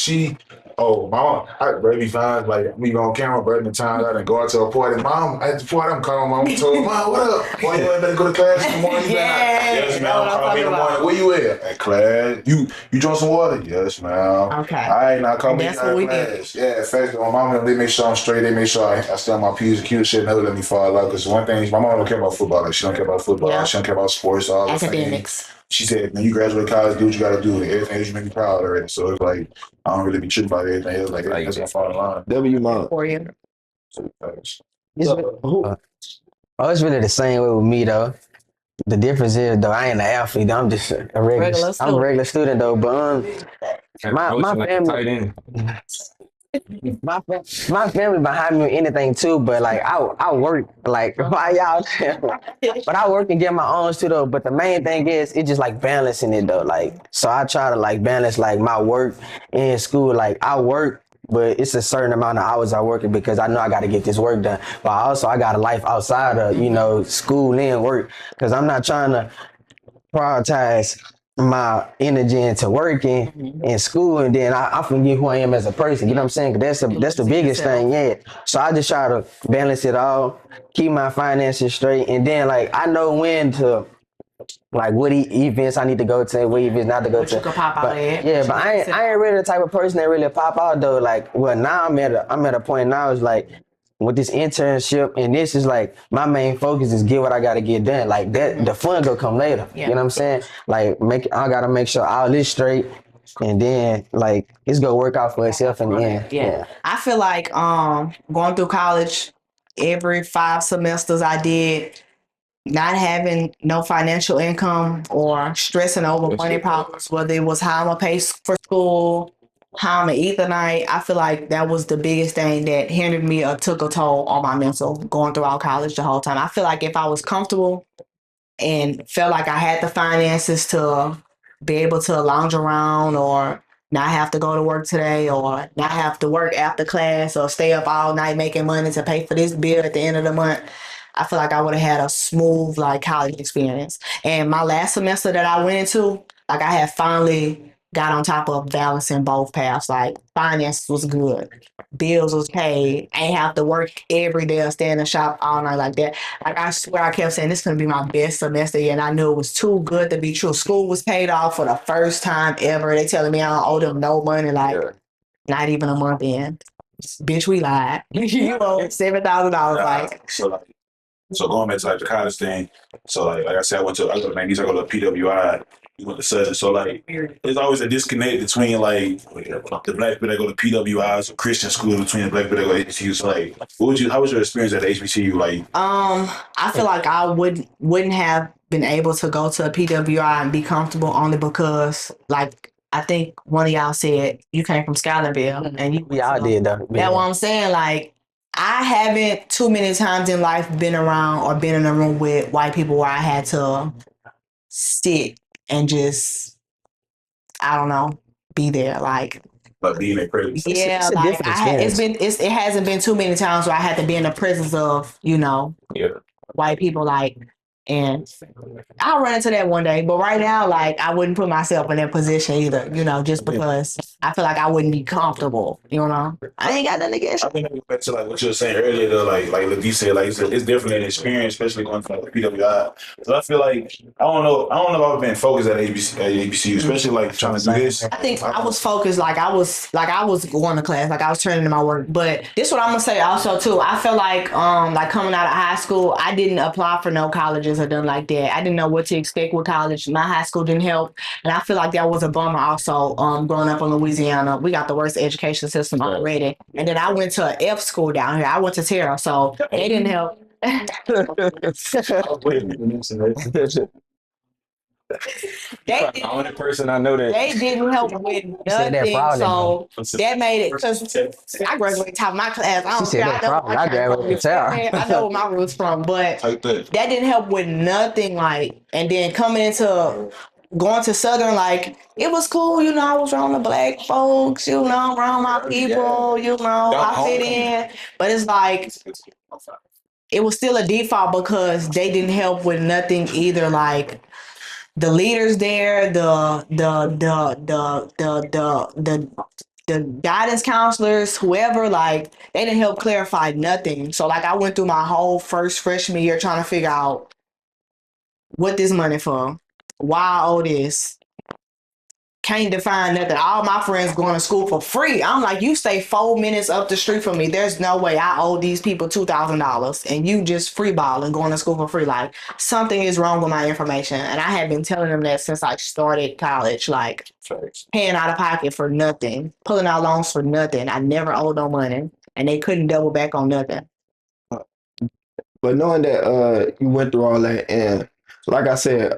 my mom, I be fine. Like me on camera, but in the time I didn't go out to a party. Mom, at the party, I'm calling mom. Told Mom, what up? Why you ain't better go to class in the morning? Yes, ma'am. Call me in the morning. Where you at class? You drunk some water? Yes, ma'am. Okay. I ain't not coming in class. Yeah, in fact, my mom, they make sure I'm straight. They make sure I stay on my P's and Q's shit. Never let me fall out. Because one thing, my mom don't care about football. Like, she don't care about football. Yeah. She don't care about sports. All academics. Things. She said, when you graduate college, do what you got to do. Everything you make me proud already. So it's like, I don't really be tripping about everything else. Like, that's gonna fall in line. W Mom. For you. It's really the same way with me though. The difference is though, I ain't an athlete. I'm just a regular I'm a regular student though. But my family, my family behind me with anything too. But like I work like why y'all, but I work and get my own too though. But the main thing is it's just like balancing it though. Like so I try to like balance like my work and school. Like I work, but it's a certain amount of hours I work it because I know I got to get this work done. But also I got a life outside of school and work because I'm not trying to prioritize my energy into working in school and then I forget who I am as a person. You know what I'm saying? 'Cause that's the biggest thing, yeah. So I just try to balance it all, keep my finances straight, and then like I know when to like what events I need to go to, what events not to go to. You can pop out but I ain't really the type of person that really pop out though. Like well now I'm at a point now is like with this internship and this is like my main focus is get what I gotta get done. Like that the fun go come later. Yeah. You know what I'm saying? Like I gotta make sure all this straight and then like it's gonna work out for itself in the end. Yeah. I feel like going through college every 5 semesters I did, not having no financial income or stressing over money problems, whether it was how I'm gonna pay for school, how I'm gonna eat the night. I feel like that was the biggest thing that hindered me or took a toll on my mental going throughout college the whole time. I feel like if I was comfortable and felt like I had the finances to be able to lounge around or not have to go to work today or not have to work after class or stay up all night making money to pay for this bill at the end of the month, I feel like I would have had a smooth like college experience. And my last semester that I went into, like I had finally got on top of balancing both paths. Like finance was good, bills was paid, ain't have to work every day or stay in the shop all night like that. Like I swear I kept saying this is gonna be my best semester and I knew it was too good to be true. School was paid off for the first time ever. They telling me I don't owe them no money, like not even a month in. Bitch, we lied. You owe $7,000 like. So going back to like the college thing, so like I said, I go to PWI, you went to Southern. So like there's always a disconnect between like the black people that go to PWIs or Christian schools between the black people that go to HBCU. So like how was your experience at HBCU? Like I feel like I wouldn't have been able to go to a PWI and be comfortable only because like I think one of y'all said you came from Scotlandville and you y'all did though. That's what I'm saying. Like I haven't too many times in life been around or been in a room with white people where I had to sit and just, I don't know, be there. Like being in presence. Yeah, it's like it hasn't been too many times where I had to be in the presence of, white people like, and I'll run into that one day. But right now, like I wouldn't put myself in that position either, just because I feel like I wouldn't be comfortable, I ain't got nothing against I think back to like what you were saying earlier though, like Ladie said, like it's definitely an experience, especially going to like PWI. So I feel like I don't know if I've been focused at HBCU, especially like trying to do this. I think I was focused, like I was going to class, like I was turning in my work. But this what I'm gonna say also too. I feel like coming out of high school, I didn't apply for no colleges or done like that. I didn't know what to expect with college. My high school didn't help. And I feel like that was a bummer also, growing up in Louisiana. We got the worst education system already. And then I went to an F school down here. I went to Terra, so they didn't help. They The only person I know that they didn't help with said that nothing, proudly, so that made it, because I graduated top of my class. I She don't said care. that I know proudly. I graduated with Tara. I know where my roots from, but Take that. that didn't help with nothing. Like, and then coming into going to Southern, like it was cool, you know. I was around the black folks, you know, around my people, you know. I fit in, but it's like it was still a default because they didn't help with nothing either. Like the leaders there, the guidance counselors, whoever, like they didn't help clarify nothing. So like I went through my whole first freshman year trying to figure out what this money for, why I owe this. Can't define nothing. All my friends going to school for free. I'm like, you stay 4 minutes up the street from me. There's no way I owe these people $2,000 and you just free balling going to school for free. Like something is wrong with my information. And I had been telling them that since I started college, like paying out of pocket for nothing, pulling out loans for nothing. I never owed no money and they couldn't double back on nothing. But knowing that you went through all that, and like I said,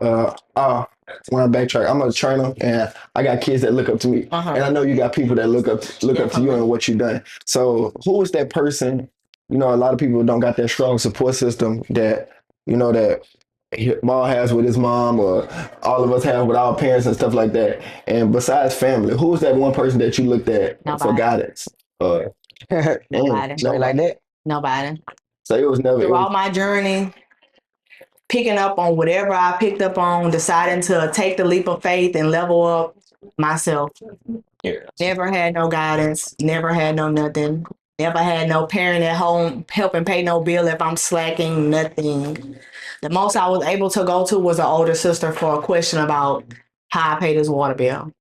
when I backtrack, I'm a trainer and I got kids that look up to me. And I know you got people that look up to you and what you done. So who is that person? You know, a lot of people don't got that strong support system that, you know, that Maul has with his mom, or all of us have with our parents and stuff like that. And besides family, who is that one person that you looked at for guidance? Nobody. Like that? Nobody. So it was never Throughout my journey, picking up on whatever I picked up on, deciding to take the leap of faith and level up myself. Yeah. Never had no guidance, never had no nothing, never had no parent at home helping pay no bill if I'm slacking, nothing. The most I was able to go to was an older sister for a question about how I pay this water bill,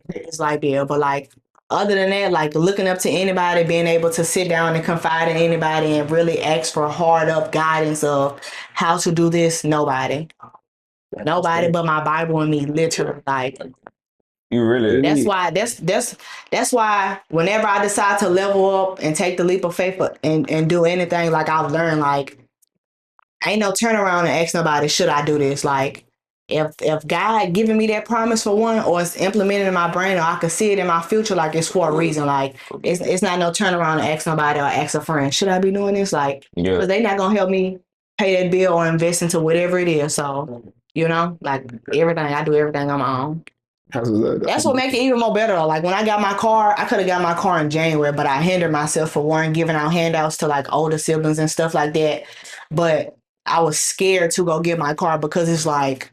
this light bill. But like, other than that, like looking up to anybody, being able to sit down and confide in anybody and really ask for hard up guidance of how to do this, nobody but my Bible and me, literally. Like you really that's why whenever I decide to level up and take the leap of faith and do anything, like I've learned, like ain't no turnaround and ask nobody, should I do this? Like if God giving me that promise for one, or it's implemented in my brain, or I can see it in my future, like it's for a reason. Like it's not no turnaround and ask nobody or ask a friend, should I be doing this? Like, because they not gonna help me pay that bill or invest into whatever it is. So, you know, like everything, I do everything on my own. That's what makes it even more better. Like when I got my car, I could have got my car in January, but I hindered myself for one, giving out handouts to like older siblings and stuff like that. But I was scared to go get my car because it's like,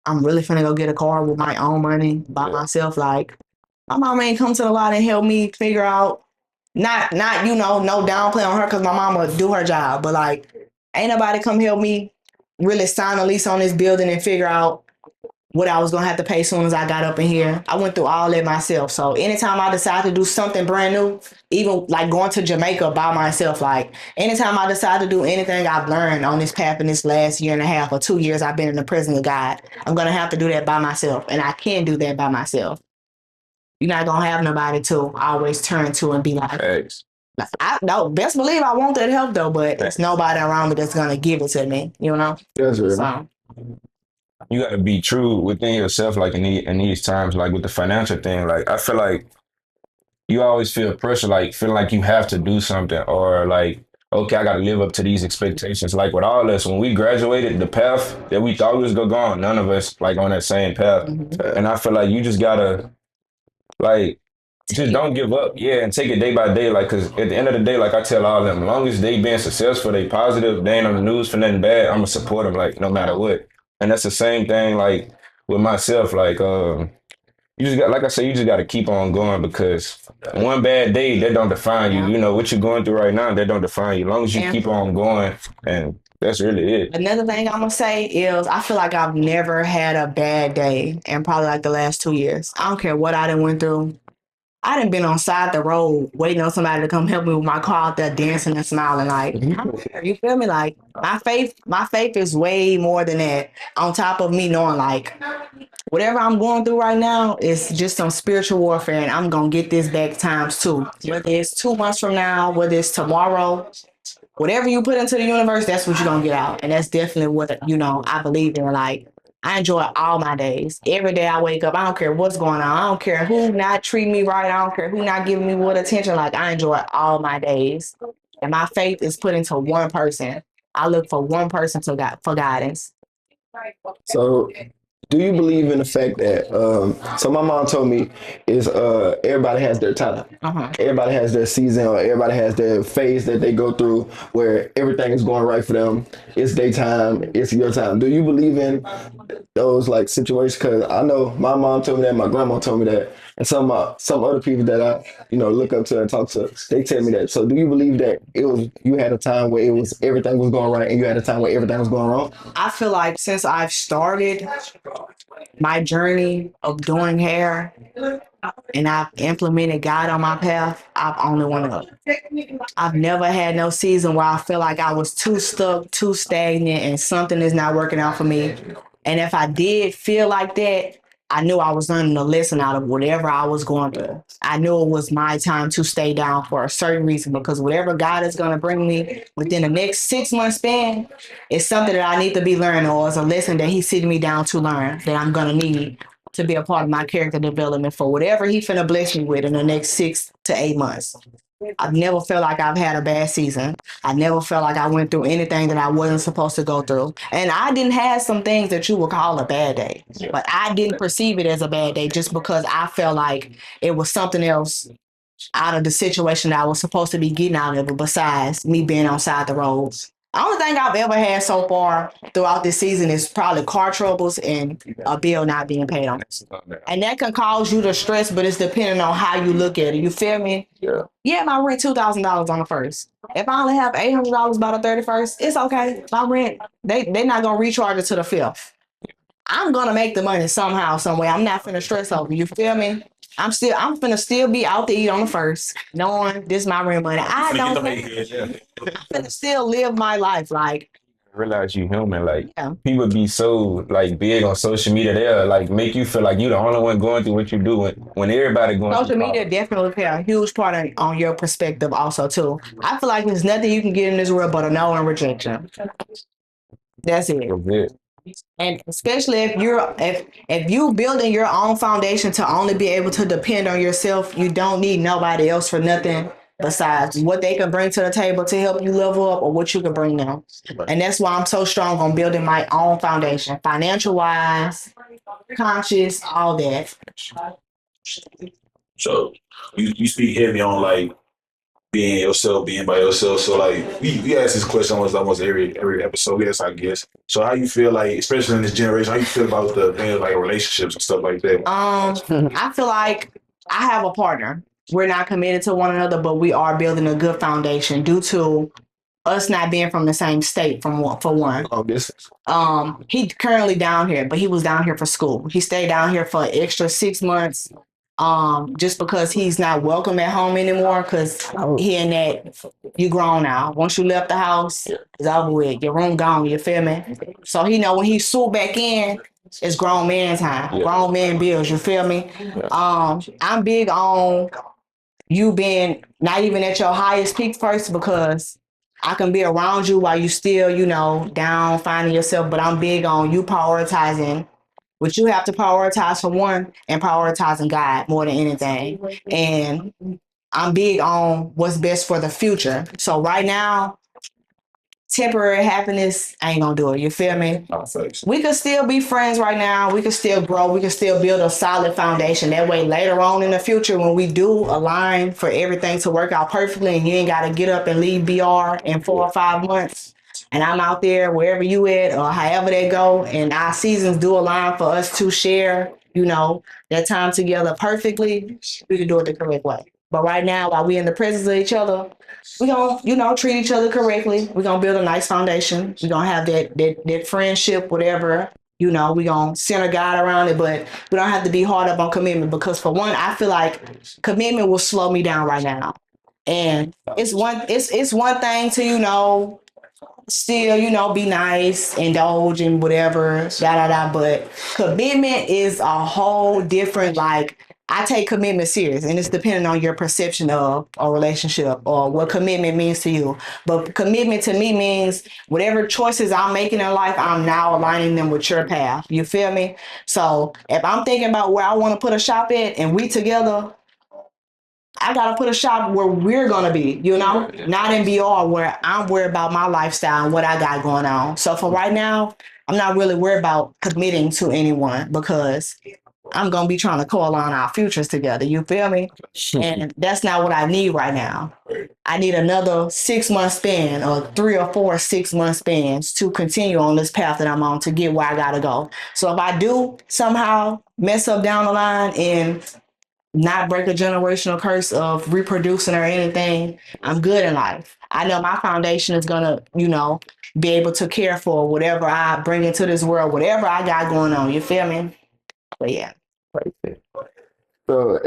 I'm really finna go get a car with my own money by myself. Like my mom ain't come to the lot and help me figure out, not you know, no downplay on her because my mama do her job, but like ain't nobody come help me really sign a lease on this building and figure out what I was gonna have to pay as soon as I got up in here. I went through all that myself. So anytime I decide to do something brand new, even like going to Jamaica by myself, like anytime I decide to do anything I've learned on this path in this last year and a half or 2 years I've been in the presence of God, I'm gonna have to do that by myself. And I can do that by myself. You're not gonna have nobody to always turn to and be like, I no, best believe I want that help though, but there's nobody around me that's gonna give it to me, you know? That's real. So you got to be true within yourself, like in these times, like with the financial thing. Like I feel like you always feel pressure, like feeling like you have to do something, or like, okay, I got to live up to these expectations. Like with all this, when we graduated, the path that we thought we was gonna go on, none of us like on that same path. And I feel like you just gotta like just don't give up, and take it day by day. Like, cause at the end of the day, like I tell all of them, as long as they being successful, they positive, they ain't on the news for nothing bad, I'm gonna support them, like no matter what. And that's the same thing, like with myself. Like, you just got, like I said, you just got to keep on going, because one bad day that don't define you. You know what you're going through right now, that don't define you. As long as you keep on going, and that's really it. Another thing I'm gonna say is I feel like I've never had a bad day in probably like the last 2 years. I don't care what I done went through. I done been on side the road waiting on somebody to come help me with my car out there dancing and smiling like, you feel me? Like my faith is way more than that. On top of me knowing like whatever I'm going through right now is just some spiritual warfare and I'm gonna get this back times two. Whether it's 2 months from now, whether it's tomorrow, whatever you put into the universe, that's what you're gonna get out. And that's definitely what, I believe in. Like, I enjoy all my days. Every day I wake up, I don't care what's going on. I don't care who not treating me right. I don't care who not giving me what attention. Like, I enjoy all my days. And my faith is put into one person. I look for one person for guidance. So, do you believe in the fact that so my mom told me is everybody has their time. Everybody has their season or everybody has their phase that they go through where everything is going right for them. It's their time, it's your time. Do you believe in those like situations? Because I know my mom told me that, my grandma told me that, and some other people that I look up to and talk to, they tell me that. So do you believe that you had a time where everything was going right and you had a time where everything was going wrong? I feel like since I've started my journey of doing hair and I've implemented God on my path, I've only went up. I've never had no season where I feel like I was too stuck, too stagnant, and something is not working out for me. And if I did feel like that, I knew I was learning a lesson out of whatever I was going through. I knew it was my time to stay down for a certain reason because whatever God is going to bring me within the next 6 month span is something that I need to be learning or is a lesson that he's sitting me down to learn that I'm going to need to be a part of my character development for whatever he finna bless me with in the next 6 to 8 months. I've never felt like I've had a bad season. I never felt like I went through anything that I wasn't supposed to go through. And I didn't have some things that you would call a bad day, but I didn't perceive it as a bad day just because I felt like it was something else out of the situation that I was supposed to be getting out of it besides me being on side the roads. The only thing I've ever had so far throughout this season is probably car troubles and a bill not being paid on it. And that can cause you to stress, but it's depending on how you look at it. You feel me? Yeah, my rent $2,000 on the first. If I only have $800 by the 31st, it's okay. My rent, they're not gonna recharge it to the 5th. I'm gonna make the money somehow, some way. I'm not finna stress over. You feel me? I'm finna still be out to eat on the 1st, knowing this is my rent money. I'm finna still live my life. Like, realize you human. Like, people be so like big on social media. They'll like make you feel like you the only one going through what you do when everybody going social through media definitely play a huge part on your perspective also too. I feel like there's nothing you can get in this world but a no and rejection. That's it. And especially if you building your own foundation to only be able to depend on yourself, you don't need nobody else for nothing besides what they can bring to the table to help you level up or what you can bring them. And that's why I'm so strong on building my own foundation, financial wise, conscious, all that. So you speak heavy on like being yourself, being by yourself. So like we ask this question almost every episode. Yes, I guess. So how you feel like, especially in this generation, how you feel about the things like relationships and stuff like that? I feel like I have a partner. We're not committed to one another, but we are building a good foundation due to us not being from the same state for one. He currently down here, but he was down here for school. He stayed down here for an extra 6 months. Just because he's not welcome at home anymore, because he in that you grown now. Once you left the house, it's over with. Your room gone, you feel me? So he know when he swoop back in, it's grown man time. Grown man bills, you feel me? I'm big on you being not even at your highest peak first because I can be around you while you still, down, finding yourself, but I'm big on you prioritizing what you have to prioritize for one and prioritizing God more than anything. And I'm big on what's best for the future. So right now, temporary happiness ain't gonna do it. You feel me? We could still be friends right now. We could still grow. We could still build a solid foundation. That way later on in the future, when we do align for everything to work out perfectly and you ain't gotta get up and leave BR in 4 or 5 months, and I'm out there wherever you at or however they go, and our seasons do align for us to share, that time together perfectly, we can do it the correct way. But right now, while we in the presence of each other, we gonna, treat each other correctly. We're gonna build a nice foundation. We're gonna have that friendship, whatever, You know, we gonna center God around it, but we don't have to be hard up on commitment because for one, I feel like commitment will slow me down right now. And it's one thing to, still, be nice, indulge in whatever, but commitment is a whole different, like, I take commitment serious and it's depending on your perception of a relationship or what commitment means to you. But commitment to me means whatever choices I'm making in life, I'm now aligning them with your path. You feel me? So if I'm thinking about where I want to put a shop at and we together, I gotta put a shop where we're gonna be, not in BR where I'm worried about my lifestyle and what I got going on. So for right now, I'm not really worried about committing to anyone because I'm gonna be trying to co-align our futures together. You feel me? And that's not what I need right now. I need another 6 month span or 3 or 4 6 month spans to continue on this path that I'm on to get where I gotta go. So if I do somehow mess up down the line and not break a generational curse of reproducing or anything, I'm good in life. I know my foundation is gonna, be able to care for whatever I bring into this world, whatever I got going on. You feel me? But yeah. So,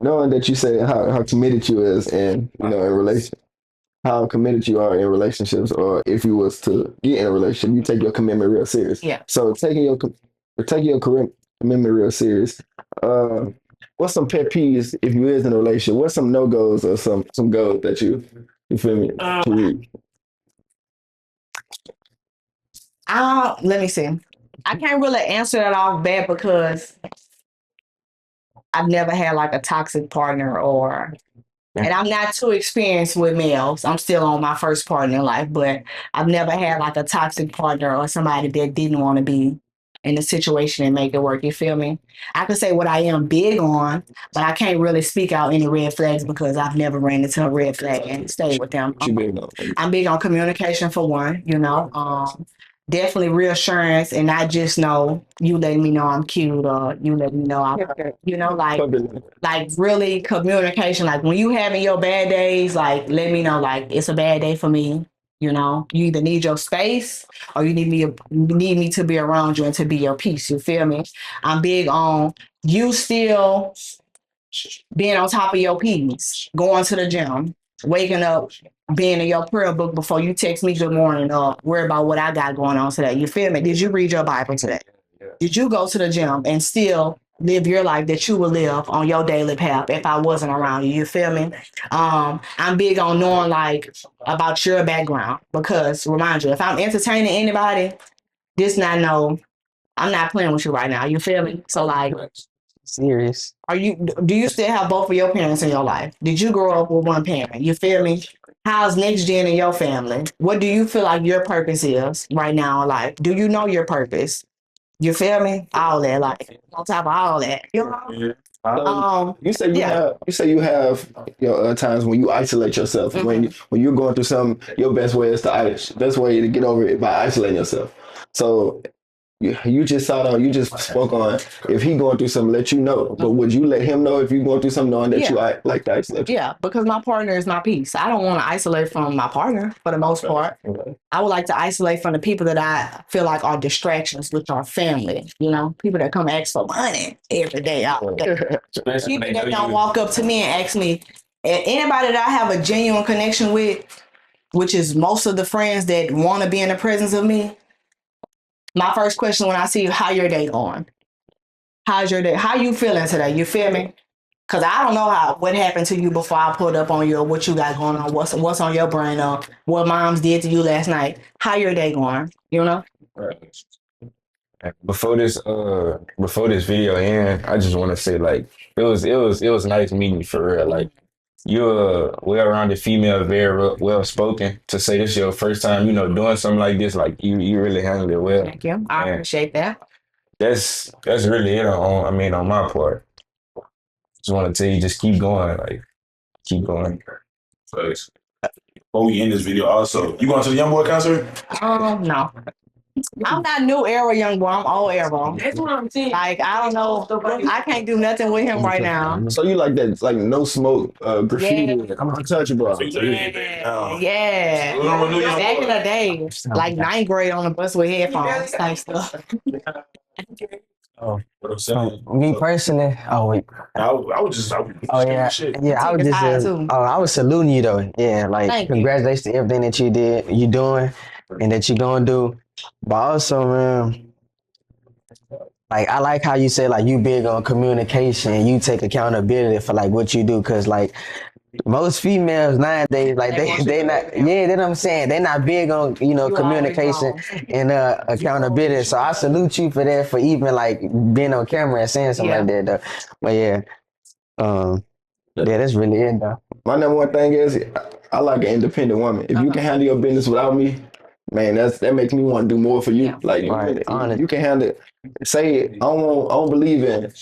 knowing that you say how committed you is in relation, how committed you are in relationships, or if you was to get in a relationship, you take your commitment real serious. Yeah. So taking your commitment real serious. What's some pet peeves if you is in a relationship? What's some no goes or some goals that you feel me? Let me see. I can't really answer that off bat because I've never had like a toxic partner and I'm not too experienced with males. I'm still on my first partner in life, but I've never had like a toxic partner or somebody that didn't want to be in the situation and make it work. You feel me? I can say what I am big on, but I can't really speak out any red flags because I've never ran into a red flag and stayed with them. I'm big on communication for one, definitely reassurance and not just know you letting me know I'm cute or you letting me know like really communication. Like when you having your bad days, like let me know like it's a bad day for me. You either need your space or you need me to be around you and to be your peace. You feel me? I'm big on you still being on top of your P's, going to the gym, waking up, being in your prayer book before you text me good morning or worry about what I got going on today. You feel me? Did you read your Bible today? Did you go to the gym and still live your life that you would live on your daily path if I wasn't around you? You feel me? I'm big on knowing like about your background because remind you, if I'm entertaining anybody, I'm not playing with you right now. You feel me? So like Serious. do you still have both of your parents in your life? Did you grow up with one parent? You feel me? How's next gen in your family? What do you feel like your purpose is right now in life? Do you know your purpose? You feel me? All that, like on top of all that. You say you have your times when you isolate yourself. When you're going through something, your best way to get over it by isolating yourself. So you just spoke on if he going through something, let you know. But would you let him know if you're going through something knowing that you like to isolate? Yeah, because my partner is my peace. I don't want to isolate from my partner for the most part. I would like to isolate from the people that I feel like are distractions, which are family. People that come ask for money every day. People that don't walk up to me and ask me. Anybody that I have a genuine connection with, which is most of the friends that want to be in the presence of me. My first question when I see you, how your day going? How's your day? How you feeling today? You feel me? Because I don't know what happened to you before I pulled up on you or what you got going on, what's on your brain or what moms did to you last night. How your day going? Right. Before this video end, I just want to say like it was nice meeting you for real. Like you're a well-rounded female, very well spoken. To say this your first time, doing something like this, like you really handled it well. Thank you. I appreciate that. That's really it on my part. Just want to tell you, just keep going, like keep going. Before we end this video, also, you going to the YoungBoy concert? No. I'm not new era young boy. I'm old era. That's what I'm saying. Like I don't know. I can't do nothing with him right now. So you like that, like no smoke, graffiti, Yeah. untouchable. Yeah. Back in the day, like ninth grade on the bus with headphones type stuff. Oh, What I'm saying. me personally. Oh wait. I was just Oh yeah, shit. yeah. I was Take it high, just. too. I was saluting you though. Yeah, like Thank you. congratulations to everything that you doing, and that you gonna do. But also, man, like I like how you say like you big on communication and you take accountability for like what you do, cause like most females nowadays, like they not, yeah, that's what I'm saying. They not big on, you know, You communication always and accountability. So I salute you for that, for even like being on camera and saying something like that though. But yeah, yeah, that's really it though. My number one thing is I like an independent woman. If you can handle your business without me, man, that makes me want to do more for you. Yeah. Like Right, you honest. can handle it. Say I don't believe in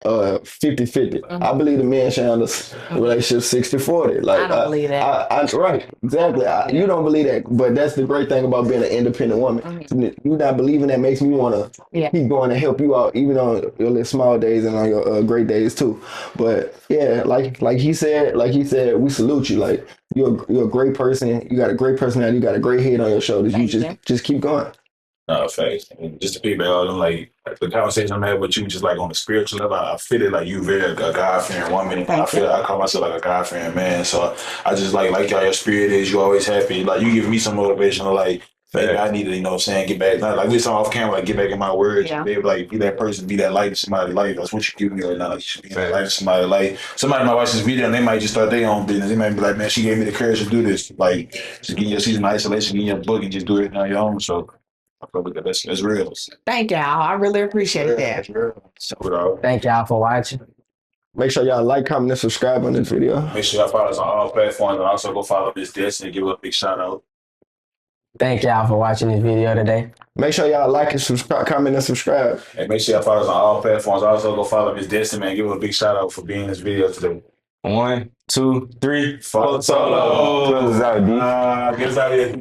50-50. I believe the man should handle relationship 60-40. Like I don't believe that. I right, exactly. You don't believe that, but that's the great thing about being an independent woman. You not believing that makes me want to keep going and help you out, even on your little small days and on your great days too. But yeah, like he said, we salute you. Like you're a great person. You got a great personality. You got a great head on your shoulders. Thank you you. just keep going. No, facts. And just to piggyback all them, like the conversation I'm having with you, just like on the spiritual level, I feel it like you very a God-fearing woman. I feel like I call myself like a God-fearing man. So I just like y'all, your spirit is, you always happy. Like you give me some motivation, like maybe I need to, you know what I'm saying, get back. Not like we saw off camera, like get back in my words. Yeah. Baby, like be that person, be that light in somebody's life. That's what you give me right now. Like, you should be that light in somebody's life. Somebody might watch this video and they might just start their own business. They might be like, man, she gave me the courage to do this. Like just get your season of isolation, get your book and just do it on your own. So I feel like that's real. Thank y'all. I really appreciate that. That's real. So, Thank y'all for watching. Make sure y'all like, comment, and subscribe on this video. make sure y'all follow us on all platforms and also go follow Miss Destiny and give her a big shout out. Thank y'all for watching this video today. Make sure y'all like and subscribe, comment, and subscribe. And make sure y'all follow us on all platforms. Also go follow Miss Destiny, man. Give her a big shout out for being in this video today. 1, 2, 3, Follow solo. Close us out, D. Get us out of here.